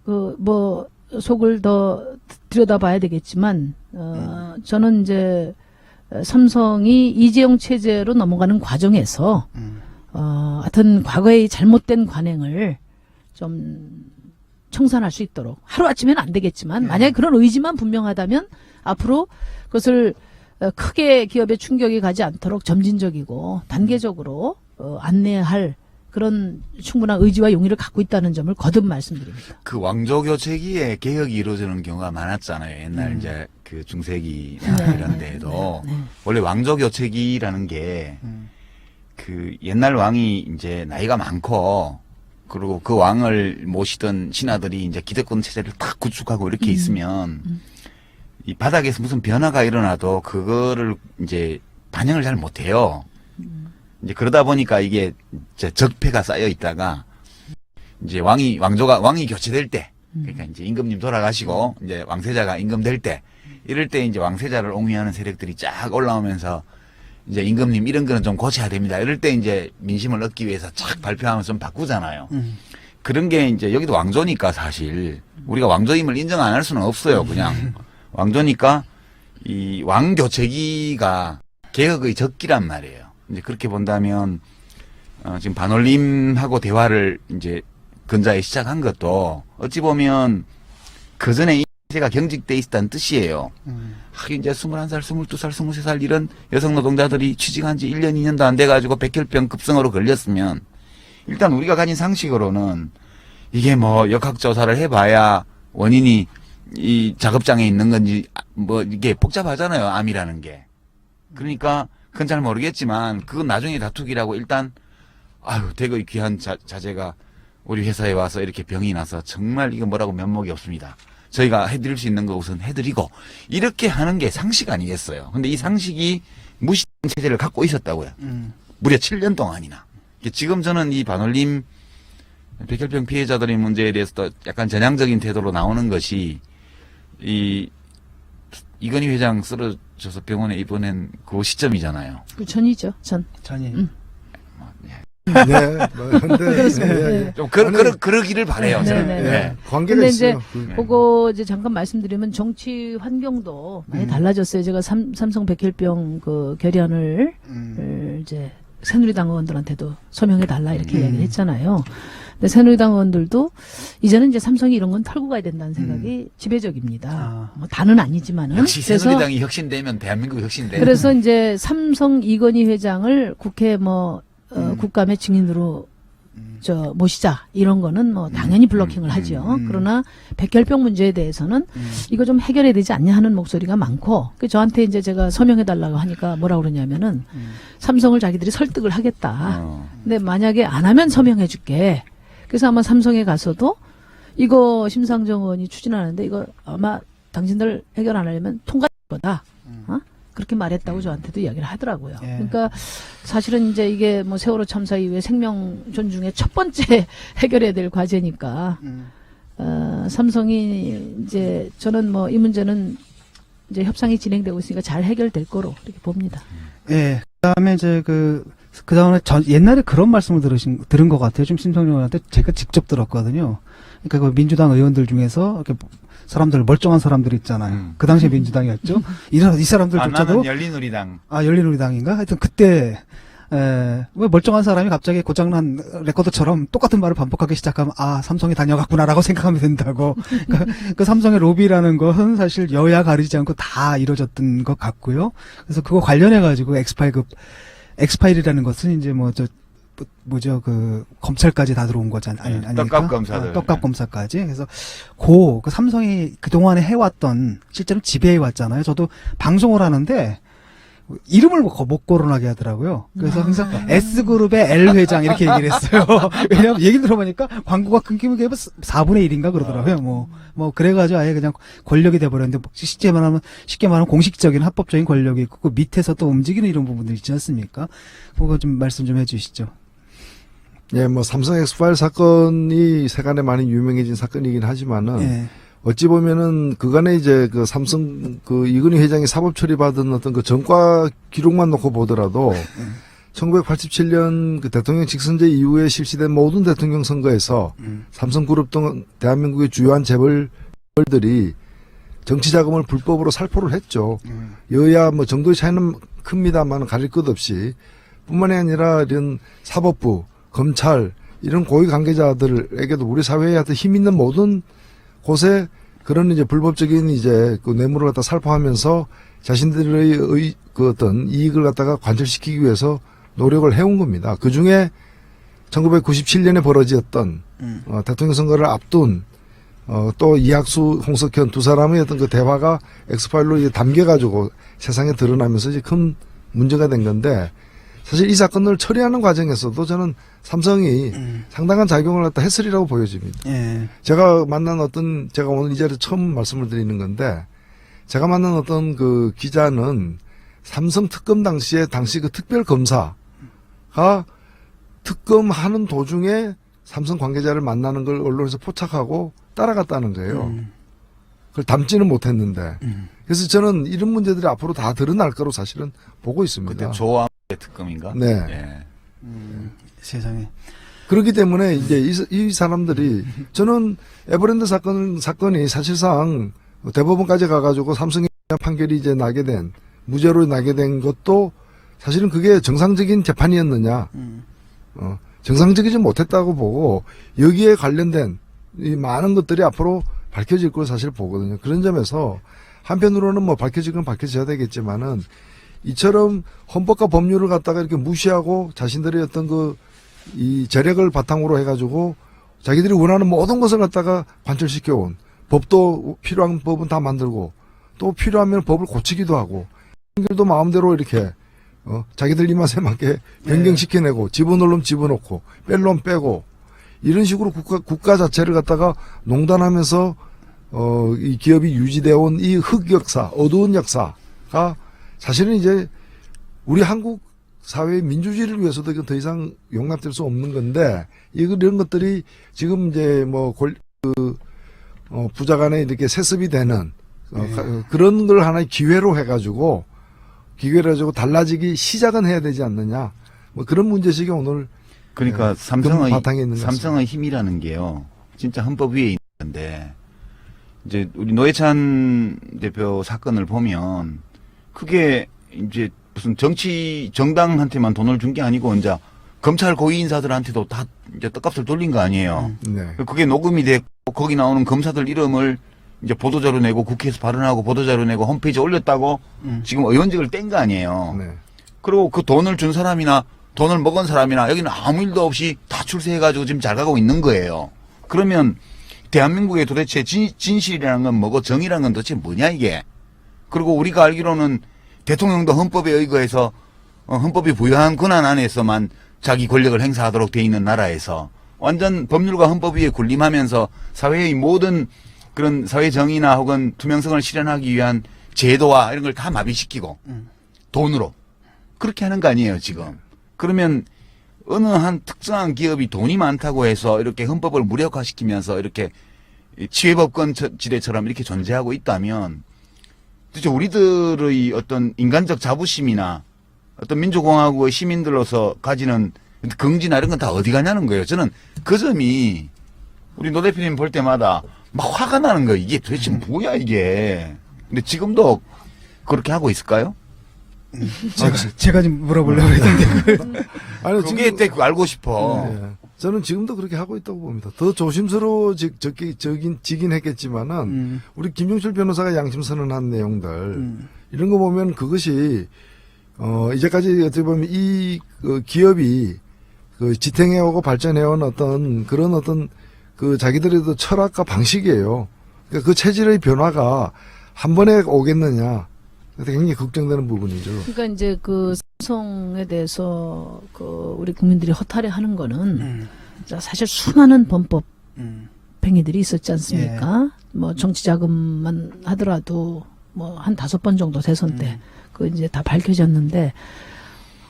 뭐 속을 더 들여다봐야 되겠지만 저는 이제 삼성이 이재용 체제로 넘어가는 과정에서 하여튼 과거의 잘못된 관행을 좀 청산할 수 있도록 하루아침에는 안 되겠지만 만약에 그런 의지만 분명하다면 앞으로 그것을 크게 기업에 충격이 가지 않도록 점진적이고 단계적으로 안내할 그런 충분한 의지와 용의를 갖고 있다는 점을 거듭 말씀드립니다. 그 왕조 교체기에 개혁이 이루어지는 경우가 많았잖아요. 옛날 이제 그 중세기나 네. 이런 데에도 네. 원래 왕조 교체기라는 게 그 옛날 왕이 이제 나이가 많고 그리고 그 왕을 모시던 신하들이 이제 기득권 체제를 딱 구축하고 이렇게 있으면 이 바닥에서 무슨 변화가 일어나도 그거를 이제 반영을 잘 못해요. 이제 그러다 보니까 이게 이제 적폐가 쌓여 있다가 이제 왕이 교체될 때, 그러니까 이제 임금님 돌아가시고 이제 왕세자가 임금될 때, 이럴 때 이제 왕세자를 옹호하는 세력들이 쫙 올라오면서 이제 임금님 이런 거는 좀 고쳐야 됩니다. 이럴 때 이제 민심을 얻기 위해서 쫙 발표하면서 좀 바꾸잖아요. 그런 게 이제 여기도 왕조니까 사실 우리가 왕조임을 인정 안 할 수는 없어요. 그냥 왕조니까 이 왕교체기가 개혁의 적기란 말이에요. 이제 그렇게 본다면 지금 반올림하고 대화를 이제 근자에 시작한 것도 어찌 보면 그 전에 이 제가 경직돼 있었다는 뜻이에요. 이제 21살, 22살, 23살 이런 여성 노동자들이 취직한 지 1년, 2년도 안 돼가지고 백혈병 급성으로 걸렸으면 일단 우리가 가진 상식으로는 이게 뭐 역학조사를 해봐야 원인이 이 작업장에 있는 건지 뭐 이게 복잡하잖아요. 암이라는 게. 그러니까 그건 잘 모르겠지만 그건 나중에 다투기라고 일단 아유 되게 귀한 자재가 우리 회사에 와서 이렇게 병이 나서 정말 이거 뭐라고 면목이 없습니다. 저희가 해드릴 수 있는 거 우선 해드리고 이렇게 하는 게 상식 아니겠어요. 근데 이 상식이 무시 체제를 갖고 있었다고요. 무려 7년 동안이나. 지금 저는 이 반올림 백혈병 피해자들의 문제에 대해서도 약간 전향적인 태도로 나오는 것이 이건희 회장 쓰러져서 병원에 입원한 그 시점이잖아요. 그 전이죠, 전. 전이. 네, 뭐, 근데, 네. 좀 그러기를 바래요. 네, 저는. 네, 네. 네. 관계가 근데 있어요. 이제 그거 이제 잠깐 말씀드리면 정치 환경도 많이 달라졌어요. 제가 삼성 백혈병 그 결연을 이제 새누리당 의원들한테도 소명해 달라 이렇게 이야기를 했잖아요. 근데 새누리당 의원들도 이제는 이제 삼성이 이런 건 털고 가야 된다는 생각이 지배적입니다. 뭐 다는 아니지만은. 역시 그래서 새누리당이 혁신되면 대한민국 혁신돼. 그래서 이제 삼성 이건희 회장을 국회 국감의 증인으로 모시자 이런 거는 뭐 당연히 블로킹을 하죠. 그러나 백혈병 문제에 대해서는 이거 좀 해결해야 되지 않냐 하는 목소리가 많고 그 저한테 이제 제가 서명해 달라고 하니까 뭐라 그러냐면은 삼성을 자기들이 설득을 하겠다. 근데 만약에 안 하면 서명해 줄게. 그래서 아마 삼성에 가서도 이거 심상정 의원이 추진하는데 이거 아마 당신들 해결 안 하려면 통과될 거다. 그렇게 말했다고 저한테도 이야기를 하더라고요. 예. 그러니까 사실은 이제 이게 뭐 세월호 참사 이후에 생명 존중의 첫 번째 해결해야 될 과제니까 삼성이 이제 저는 뭐 이 문제는 이제 협상이 진행되고 있으니까 잘 해결될 거로 이렇게 봅니다. 예. 그다음에 이제 그다음에 옛날에 그런 말씀을 들은 것 같아요. 좀 심성정 의원한테 제가 직접 들었거든요. 그러니까 그 민주당 의원들 중에서 이렇게 사람들 멀쩡한 사람들 있잖아요. 그 당시에 민주당이었죠. 이 사람들조차도 나는 열린우리당. 열린우리당인가? 하여튼 그때 왜 멀쩡한 사람이 갑자기 고장난 레코드처럼 똑같은 말을 반복하기 시작하면 삼성이 다녀갔구나라고 생각하면 된다고. 그러니까 그 삼성의 로비라는 것은 사실 여야 가리지 않고 다 이루어졌던 것 같고요. 그래서 그거 관련해 가지고 엑스파일이라는 것은 이제 뭐죠, 검찰까지 다 들어온 거지 아닙니까? 떡값 검사들. 떡값 검사까지. 그래서 그 삼성이 그동안에 해왔던, 실제로 지배해 왔잖아요. 저도 방송을 하는데, 이름을 못 거론하게 하더라고요. 그래서 항상 S그룹의 L 회장 이렇게 얘기를 했어요. 왜냐면 얘기 들어보니까 광고가 끊기면 4분의 1인가 그러더라고요. 그래가지고 아예 그냥 권력이 돼버렸는데, 쉽게 말하면 공식적인 합법적인 권력이 있고, 그 밑에서 또 움직이는 이런 부분들 있지 않습니까? 그거 좀 말씀 좀 해주시죠. 예, 삼성 엑스파일 사건이 세간에 많이 유명해진 사건이긴 하지만은, 예. 어찌 보면은 그간에 이제 삼성 이건희 회장이 사법 처리받은 어떤 그 전과 기록만 놓고 보더라도 1987년 그 대통령 직선제 이후에 실시된 모든 대통령 선거에서 삼성그룹 등 대한민국의 주요한 재벌들이 정치 자금을 불법으로 살포를 했죠. 여야 뭐 정도의 차이는 큽니다만 가릴 것 없이 뿐만이 아니라 이런 사법부, 검찰 이런 고위 관계자들에게도 우리 사회에 하여튼 힘 있는 모든 곳에 그런 이제 불법적인 이제 그 뇌물을 갖다 살포하면서 자신들의 그 어떤 이익을 갖다가 관철시키기 위해서 노력을 해온 겁니다. 그 중에 1997년에 벌어졌던 대통령 선거를 앞둔 또 이학수, 홍석현 두 사람의 어떤 그 대화가 엑스파일로 이제 담겨가지고 세상에 드러나면서 이제 큰 문제가 된 건데 사실 이 사건을 처리하는 과정에서도 저는 삼성이 상당한 작용을 갖다 했으리라고 보여집니다. 예. 제가 오늘 이 자리에 처음 말씀을 드리는 건데 제가 만난 어떤 그 기자는 삼성 특검 당시 그 특별 검사가 특검하는 도중에 삼성 관계자를 만나는 걸 언론에서 포착하고 따라갔다는 거예요. 그걸 담지는 못했는데. 그래서 저는 이런 문제들이 앞으로 다 드러날 거로 사실은 보고 있습니다. 그때 조암 특검인가? 네. 예. 세상에. 그렇기 때문에 이제 이 사람들이 저는 에버랜드 사건이 사실상 대법원까지 가가지고 삼성의 판결이 이제 무죄로 나게 된 것도 사실은 그게 정상적인 재판이었느냐. 정상적이지 못했다고 보고 여기에 관련된 이 많은 것들이 앞으로 밝혀질 걸 사실 보거든요. 그런 점에서 한편으로는 뭐 밝혀질 건 밝혀져야 되겠지만은 이처럼 헌법과 법률을 갖다가 이렇게 무시하고 자신들의 어떤 이 재력을 바탕으로 해가지고 자기들이 원하는 모든 것을 갖다가 관철시켜온 법도 필요한 법은 다 만들고 또 필요하면 법을 고치기도 하고 판결도 마음대로 이렇게 자기들 입맛에 맞게 변경시켜내고 집어넣을 놈 집어넣고 뺄 놈 빼고 이런 식으로 국가 자체를 갖다가 농단하면서 이 기업이 유지되어 온 이 흑역사, 어두운 역사가 사실은 이제 우리 한국 사회의 민주주의를 위해서도 이건 더 이상 용납될 수 없는 건데 이런 것들이 지금 이제 뭐 부자 간에 이렇게 세습이 되는 그런 걸 하나의 기회로 해가지고 달라지기 시작은 해야 되지 않느냐. 뭐 그런 문제식이 오늘 그러니까 바탕에 있는 삼성의 힘이라는 게요. 진짜 헌법 위에 있는데 이제 우리 노회찬 대표 사건을 보면 그게 이제 무슨 정당한테만 돈을 준 게 아니고 이제 검찰 고위 인사들한테도 다 이제 떡값을 돌린 거 아니에요. 네. 그게 녹음이 됐고 거기 나오는 검사들 이름을 이제 보도자료 내고 국회에서 발언하고 보도자료 내고 홈페이지에 올렸다고 지금 의원직을 뗀 거 아니에요. 네. 그리고 그 돈을 준 사람이나 돈을 먹은 사람이나 여기는 아무 일도 없이 다 출세해가지고 지금 잘 가고 있는 거예요. 그러면 대한민국에 도대체 진실이라는 건 뭐고 정의라는 건 도대체 뭐냐 이게. 그리고 우리가 알기로는 대통령도 헌법에 의거해서 헌법이 부여한 권한 안에서만 자기 권력을 행사하도록 돼 있는 나라에서 완전 법률과 헌법 위에 군림하면서 사회의 모든 그런 사회 정의나 혹은 투명성을 실현하기 위한 제도와 이런 걸 다 마비시키고 돈으로 그렇게 하는 거 아니에요 지금. 그러면 어느 한 특정한 기업이 돈이 많다고 해서 이렇게 헌법을 무력화시키면서 이렇게 치외법권 지대처럼 이렇게 존재하고 있다면 도대체 우리들의 어떤 인간적 자부심이나 어떤 민주공화국의 시민들로서 가지는 긍지나 이런 건 다 어디 가냐는 거예요. 저는 그 점이 우리 노 대표님 볼 때마다 막 화가 나는 거예요. 이게 도대체 뭐야 이게. 근데 지금도 그렇게 하고 있을까요? 제가 지금 물어보려고 했는데. 아니, 그게 때 알고 싶어. 네. 저는 지금도 그렇게 하고 있다고 봅니다. 더 조심스러워지긴 했겠지만은 우리 김용철 변호사가 양심 선언한 내용들 이런 거 보면 그것이 이제까지 어떻게 보면 이 기업이 지탱해오고 발전해온 그런 자기들의 철학과 방식이에요. 그러니까 그 체질의 변화가 한 번에 오겠느냐. 굉장히 걱정되는 부분이죠. 그러니까 이제 그 삼성에 대해서 우리 국민들이 허탈해하는 거는 사실 수많은 범법 행위들이 있었지 않습니까? 뭐 정치 자금만 하더라도 뭐 한 5번 정도 대선 때 그 이제 다 밝혀졌는데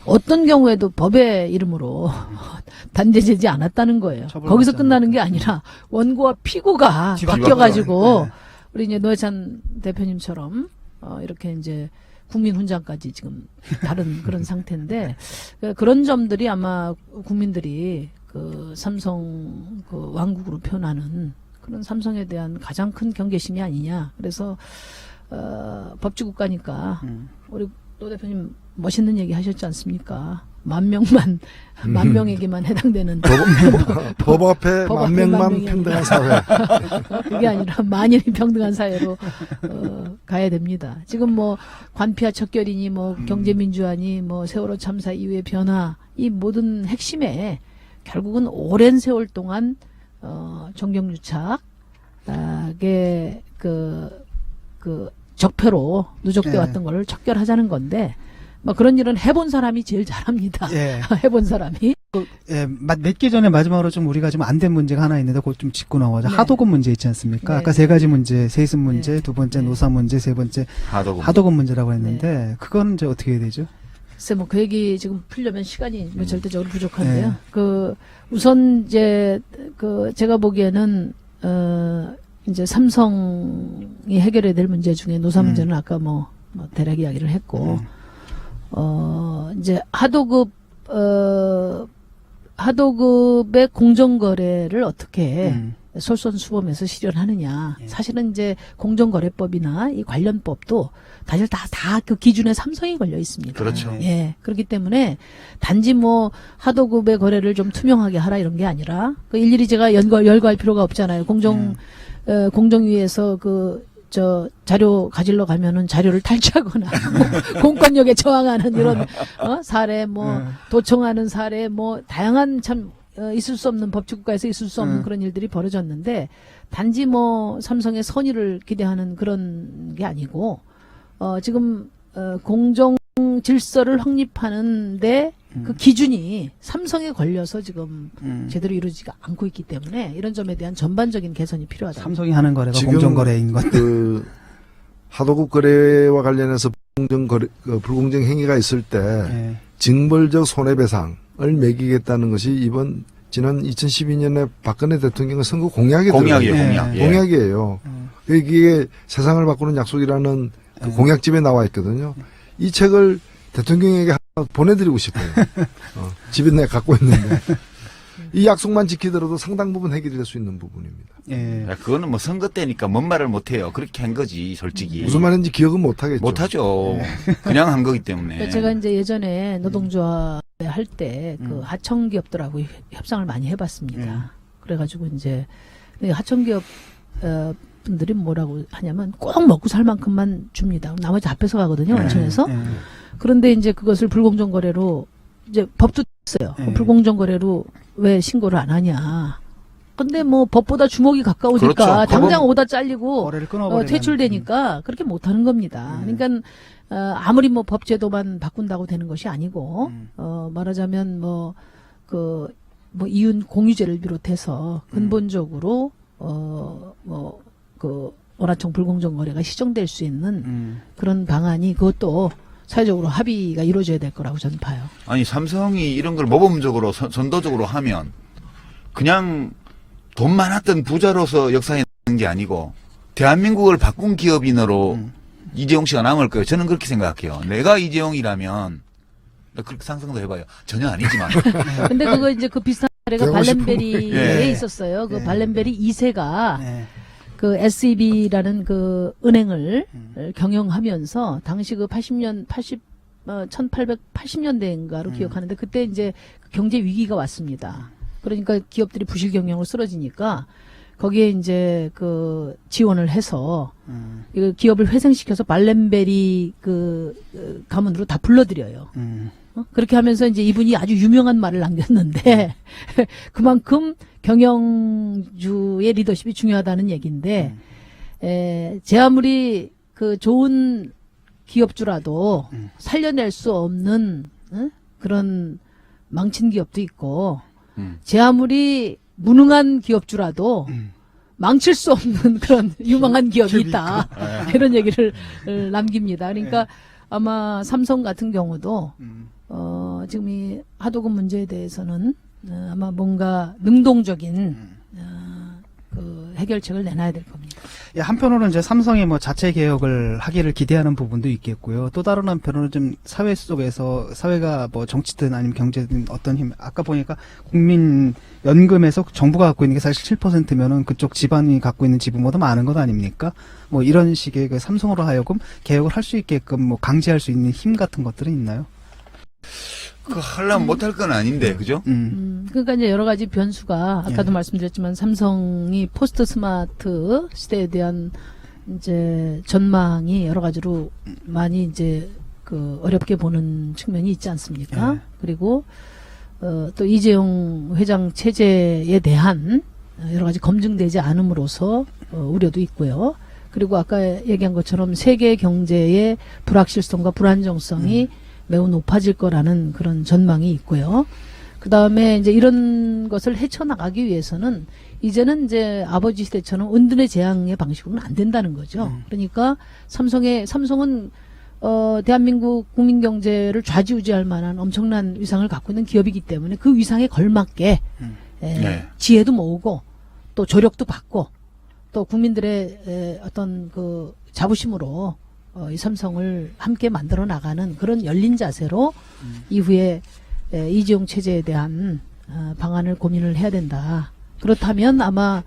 어떤 경우에도 법의 이름으로 단죄되지 않았다는 거예요. 거기서 끝나는 게 아니라 원고와 피고가 바뀌어가지고 우리 이제 노회찬 대표님처럼 이렇게 이제 국민 훈장까지 지금 다른 그런 상태인데 그런 점들이 아마 국민들이 그 삼성 그 왕국으로 표현하는 그런 삼성에 대한 가장 큰 경계심이 아니냐. 그래서 법치국가니까 우리 노 대표님 멋있는 얘기 하셨지 않습니까? 만 명에게만 해당되는 법 앞에 법 만 앞에 명만 만 명이 평등한 사회. 그게 아니라 만인이 평등한 사회로 가야 됩니다. 지금 뭐 관피와 척결이니 뭐 경제민주화니 뭐 세월호 참사 이후의 변화 이 모든 핵심에 결국은 오랜 세월 동안 정경유착의 그 적폐로 누적돼 예. 왔던 거를 척결하자는 건데 뭐 그런 일은 해본 사람이 제일 잘합니다. 예. 해본 사람이. 예, 몇 개 전에 마지막으로 좀 우리가 좀 안 된 문제가 하나 있는데 그걸 좀 짚고 넘어가자. 네. 하도급 문제 있지 않습니까? 네. 아까 세 가지 문제, 세습 문제, 네. 두 번째 네. 노사 문제, 세 번째 하도급 문제라고 했는데 그건 이제 어떻게 해야 되죠? 글쎄 뭐 그 얘기 지금 풀려면 시간이 뭐 절대적으로 부족한데요. 네. 그 우선 이제 그 제가 보기에는 이제 삼성이 해결해야 될 문제 중에 노사 문제는 아까 뭐 대략 이야기를 했고 이제 하도급의 공정거래를 어떻게 솔선수범해서 실현하느냐. 예. 사실은 이제 공정거래법이나 이 관련법도 사실 다 그 기준에 삼성이 걸려 있습니다. 그렇죠. 예. 그렇기 때문에 단지 뭐 하도급의 거래를 좀 투명하게 하라 이런 게 아니라 그 일일이 제가 열거할 필요가 없잖아요. 공정위에서 자료 가지러 가면은 자료를 탈취하거나 공권력에 저항하는 이런 사례 도청하는 사례 다양한 참 있을 수 없는 법치국가에서 있을 수 없는 그런 일들이 벌어졌는데 단지 삼성의 선의를 기대하는 그런 게 아니고 지금 공정 질서를 확립하는데 그 기준이 삼성에 걸려서 지금 제대로 이루어지지 않고 있기 때문에 이런 점에 대한 전반적인 개선이 필요하다. 삼성이 하는 거래가 지금 공정거래인 것. 그 하도급 거래와 관련해서 불공정 행위가 있을 때 예. 징벌적 손해배상을 매기겠다는 것이 지난 2012년에 박근혜 대통령의 선거 공약이더라고요. 공약이에요. 예. 공약이에요. 이게 세상을 바꾸는 약속이라는 그 공약집에 나와 있거든요. 이 책을 대통령에게 하나 보내드리고 싶어요. 집에 내가 갖고 있는데. 이 약속만 지키더라도 상당 부분 해결될 수 있는 부분입니다. 예. 야, 그거는 뭐 선거 때니까 뭔 말을 못해요. 그렇게 한 거지, 솔직히. 무슨 말인지 기억은 못하겠죠. 못하죠. 그냥 한 거기 때문에. 그러니까 제가 이제 예전에 노동조합 할 때 그 하청기업들하고 협상을 많이 해봤습니다. 그래가지고 이제 하청기업 분들이 뭐라고 하냐면 꼭 먹고 살 만큼만 줍니다. 나머지 다 뺏어가거든요, 원천에서. 그런데 이제 그것을 불공정 거래로 이제 법도 있어요. 불공정 거래로 왜 신고를 안 하냐. 근데 법보다 주먹이 가까우니까 그렇죠. 당장 오다 잘리고 거래를 끊어버리면 퇴출되니까 그렇게 못 하는 겁니다. 그러니까 아무리 법제도만 바꾼다고 되는 것이 아니고 말하자면 이윤 공유제를 비롯해서 근본적으로 원화청 불공정 거래가 시정될 수 있는 그런 방안이 그것도 사회적으로 합의가 이루어져야 될 거라고 저는 봐요. 아니, 삼성이 이런 걸 모범적으로 선도적으로 하면 그냥 돈 많았던 부자로서 역사에 남는 게 아니고 대한민국을 바꾼 기업인으로 이재용 씨가 남을 거예요. 저는 그렇게 생각해요. 내가 이재용이라면 그렇게 상상도 해봐요. 전혀 아니지만. 근데 그거 이제 그 비슷한 사례가 되고 싶으면. 발렌베리에 예. 있었어요. 그 발렌베리 2세가 예. 그 SEB라는 그 은행을 경영하면서 당시 그 1880년대인가로 기억하는데 그때 이제 경제 위기가 왔습니다. 그러니까 기업들이 부실 경영으로 쓰러지니까 거기에 이제 그 지원을 해서 이 기업을 회생시켜서 발렌베리 가문으로 다 불러들여요. 그렇게 하면서 이제 이분이 아주 유명한 말을 남겼는데 그만큼 경영주의 리더십이 중요하다는 얘기인데 제 아무리 그 좋은 기업주라도 살려낼 수 없는 그런 망친 기업도 있고 제 아무리 무능한 기업주라도 망칠 수 없는 그런 유망한 기업이 있다. 이런 얘기를 남깁니다. 그러니까 아마 삼성 같은 경우도 지금 이 하도급 문제에 대해서는 아마 뭔가 능동적인 그 해결책을 내놔야 될 겁니다. 예, 한편으로는 이제 삼성이 뭐 자체 개혁을 하기를 기대하는 부분도 있겠고요. 또 다른 한편으로는 좀 사회 속에서 사회가 뭐 정치든 아니면 경제든 어떤 힘, 아까 보니까 국민연금에서 정부가 갖고 있는 게 사실 7%면은 그쪽 집안이 갖고 있는 지분보다 많은 것 아닙니까? 뭐 이런 식의 그 삼성으로 하여금 개혁을 할 수 있게끔 뭐 강제할 수 있는 힘 같은 것들은 있나요? 그 하려면 못할 건 아닌데, 그죠? 그러니까 이제 여러 가지 변수가 아까도 말씀드렸지만 삼성이 포스트 스마트 시대에 대한 이제 전망이 여러 가지로 많이 이제 그 어렵게 보는 측면이 있지 않습니까? 그리고 또 이재용 회장 체제에 대한 여러 가지 검증되지 않음으로써 우려도 있고요. 그리고 아까 얘기한 것처럼 세계 경제의 불확실성과 불안정성이 매우 높아질 거라는 그런 전망이 있고요. 그 다음에 이제 이런 것을 헤쳐나가기 위해서는 이제는 이제 아버지 시대처럼 은둔의 재앙의 방식으로는 안 된다는 거죠. 그러니까 삼성은 대한민국 국민 경제를 좌지우지할 만한 엄청난 위상을 갖고 있는 기업이기 때문에 그 위상에 걸맞게 지혜도 모으고 또 조력도 받고 또 국민들의 어떤 그 자부심으로 이 삼성을 함께 만들어 나가는 그런 열린 자세로 이후에 이재용 체제에 대한 방안을 고민을 해야 된다. 그렇다면 아마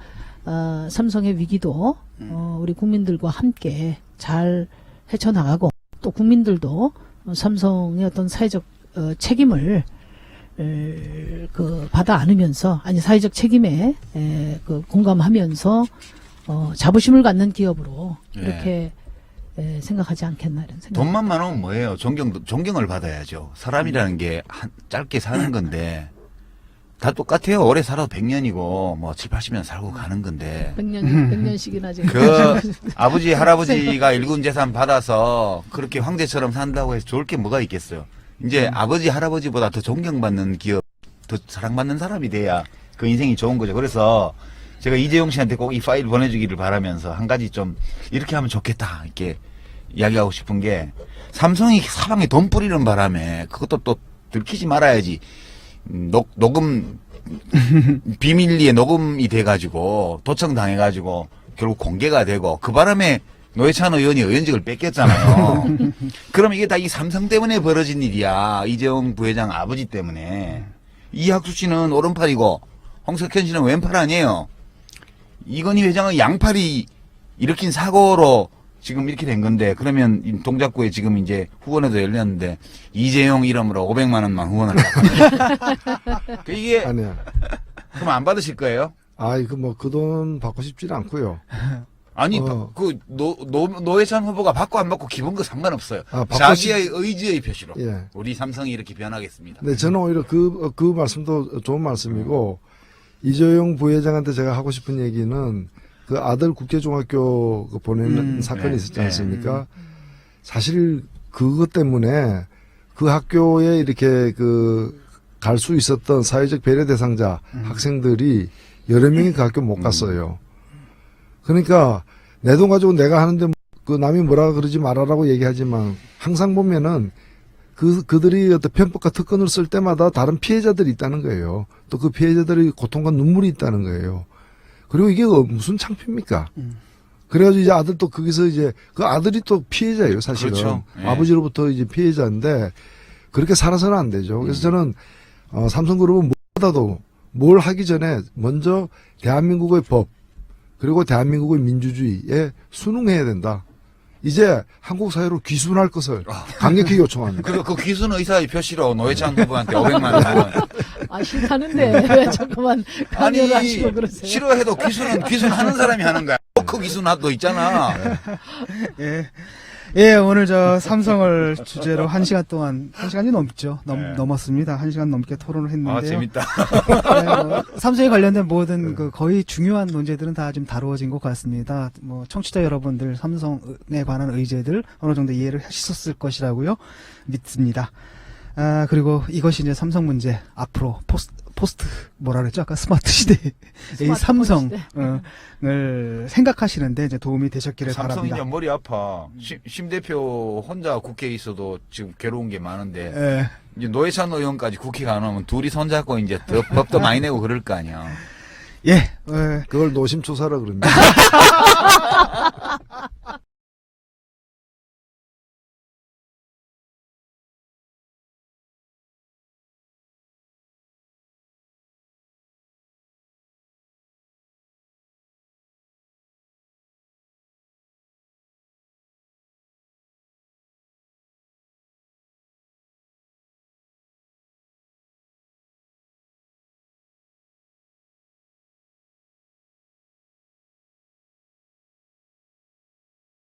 삼성의 위기도 우리 국민들과 함께 잘 헤쳐나가고 또 국민들도 삼성의 어떤 사회적 책임을 그 받아 안으면서 아니 사회적 책임에 그 공감하면서 자부심을 갖는 기업으로 이렇게 생각하지 않겠나 이런 생각. 돈만 많으면 뭐예요? 존경을 받아야죠. 사람이라는 게 짧게 사는 건데 다 똑같아요. 오래 살아도 100년이고 뭐 7, 80년 살고 가는 건데 100년씩이나 지금. 그 아버지 할아버지가 일군 재산 받아서 그렇게 황제처럼 산다고 해서 좋을 게 뭐가 있겠어요. 이제 아버지 할아버지보다 더 존경받는 기업, 더 사랑받는 사람이 돼야 그 인생이 좋은 거죠. 그래서 제가 이재용 씨한테 꼭 이 파일 보내주기를 바라면서 한 가지 좀 이렇게 하면 좋겠다 이렇게 이야기하고 싶은 게 삼성이 사방에 돈 뿌리는 바람에 그것도 또 들키지 말아야지 녹음 비밀리에 녹음이 돼가지고 도청당해가지고 결국 공개가 되고 그 바람에 노회찬 의원이 의원직을 뺏겼잖아요. 그럼 이게 다 이 삼성 때문에 벌어진 일이야. 이재용 부회장 아버지 때문에. 이학수 씨는 오른팔이고 홍석현 씨는 왼팔 아니에요. 이건희 회장은 양팔이 일으킨 사고로 지금 이렇게 된 건데 그러면 동작구에 지금 이제 후원회도 열렸는데 이재용 이름으로 500만 원만 후원을 받고 이게 아니야. 그럼 안 받으실 거예요? 그 돈 받고 싶지는 않고요. 아니 노회찬 후보가 받고 안 받고 기본 거 상관없어요. 자기의 의지의 표시로 우리 삼성이 이렇게 변하겠습니다. 네, 저는 오히려 그 말씀도 좋은 말씀이고 이재용 부회장한테 제가 하고 싶은 얘기는 그 아들 국제중학교 보내는 사건이 있었지 않습니까? 사실 그것 때문에 그 학교에 이렇게 갈 수 있었던 사회적 배려 대상자 학생들이 여러 명이 그 학교 못 갔어요. 그러니까 내 돈 가지고 내가 하는데 그 남이 뭐라 그러지 말아라고 얘기하지만 항상 보면은 그들이 어떤 편법과 특권을 쓸 때마다 다른 피해자들이 있다는 거예요. 또 그 피해자들의 고통과 눈물이 있다는 거예요. 그리고 이게 무슨 창피입니까? 그래가지고 이제 아들도 거기서 이제 그 아들이 또 피해자예요, 사실은. 그렇죠. 아버지로부터 이제 피해자인데 그렇게 살아서는 안 되죠. 그래서 저는 삼성그룹은 무엇보다도 뭘 하기 전에 먼저 대한민국의 법 그리고 대한민국의 민주주의에 순응해야 된다. 이제 한국 사회로 귀순할 것을 강력히 요청합니다. 그리고 그 귀순 의사의 표시로 노회찬 후보한테 500만 원. 싫다는데 왜 자꾸만 강요를 하시고 그러세요? 싫어해도 귀순하는 사람이 하는 거야. 그 귀순도 있잖아. 예, 오늘 저 삼성을 주제로 1시간 동안, 1시간이 넘죠. 넘었습니다. 1시간 넘게 토론을 했는데요. 재밌다. 삼성에 관련된 모든 거의 중요한 논제들은 다 좀 다루어진 것 같습니다. 뭐, 청취자 여러분들 삼성에 관한 의제들 어느 정도 이해를 하셨을 것이라고요. 믿습니다. 그리고 이것이 이제 삼성 문제, 앞으로 포스트 뭐라 그랬죠? 아까 스마트 시대의 삼성을 생각하시는데 이제 도움이 되셨기를 삼성이 바랍니다. 이제 머리 아파. 심 대표 혼자 국회에 있어도 지금 괴로운 게 많은데 이제 노회찬 의원까지 국회가 안 오면 둘이 손잡고 이제 더 법도 많이 내고 그럴 거 아니야. 예. 그걸 노심초사라 그럽니다.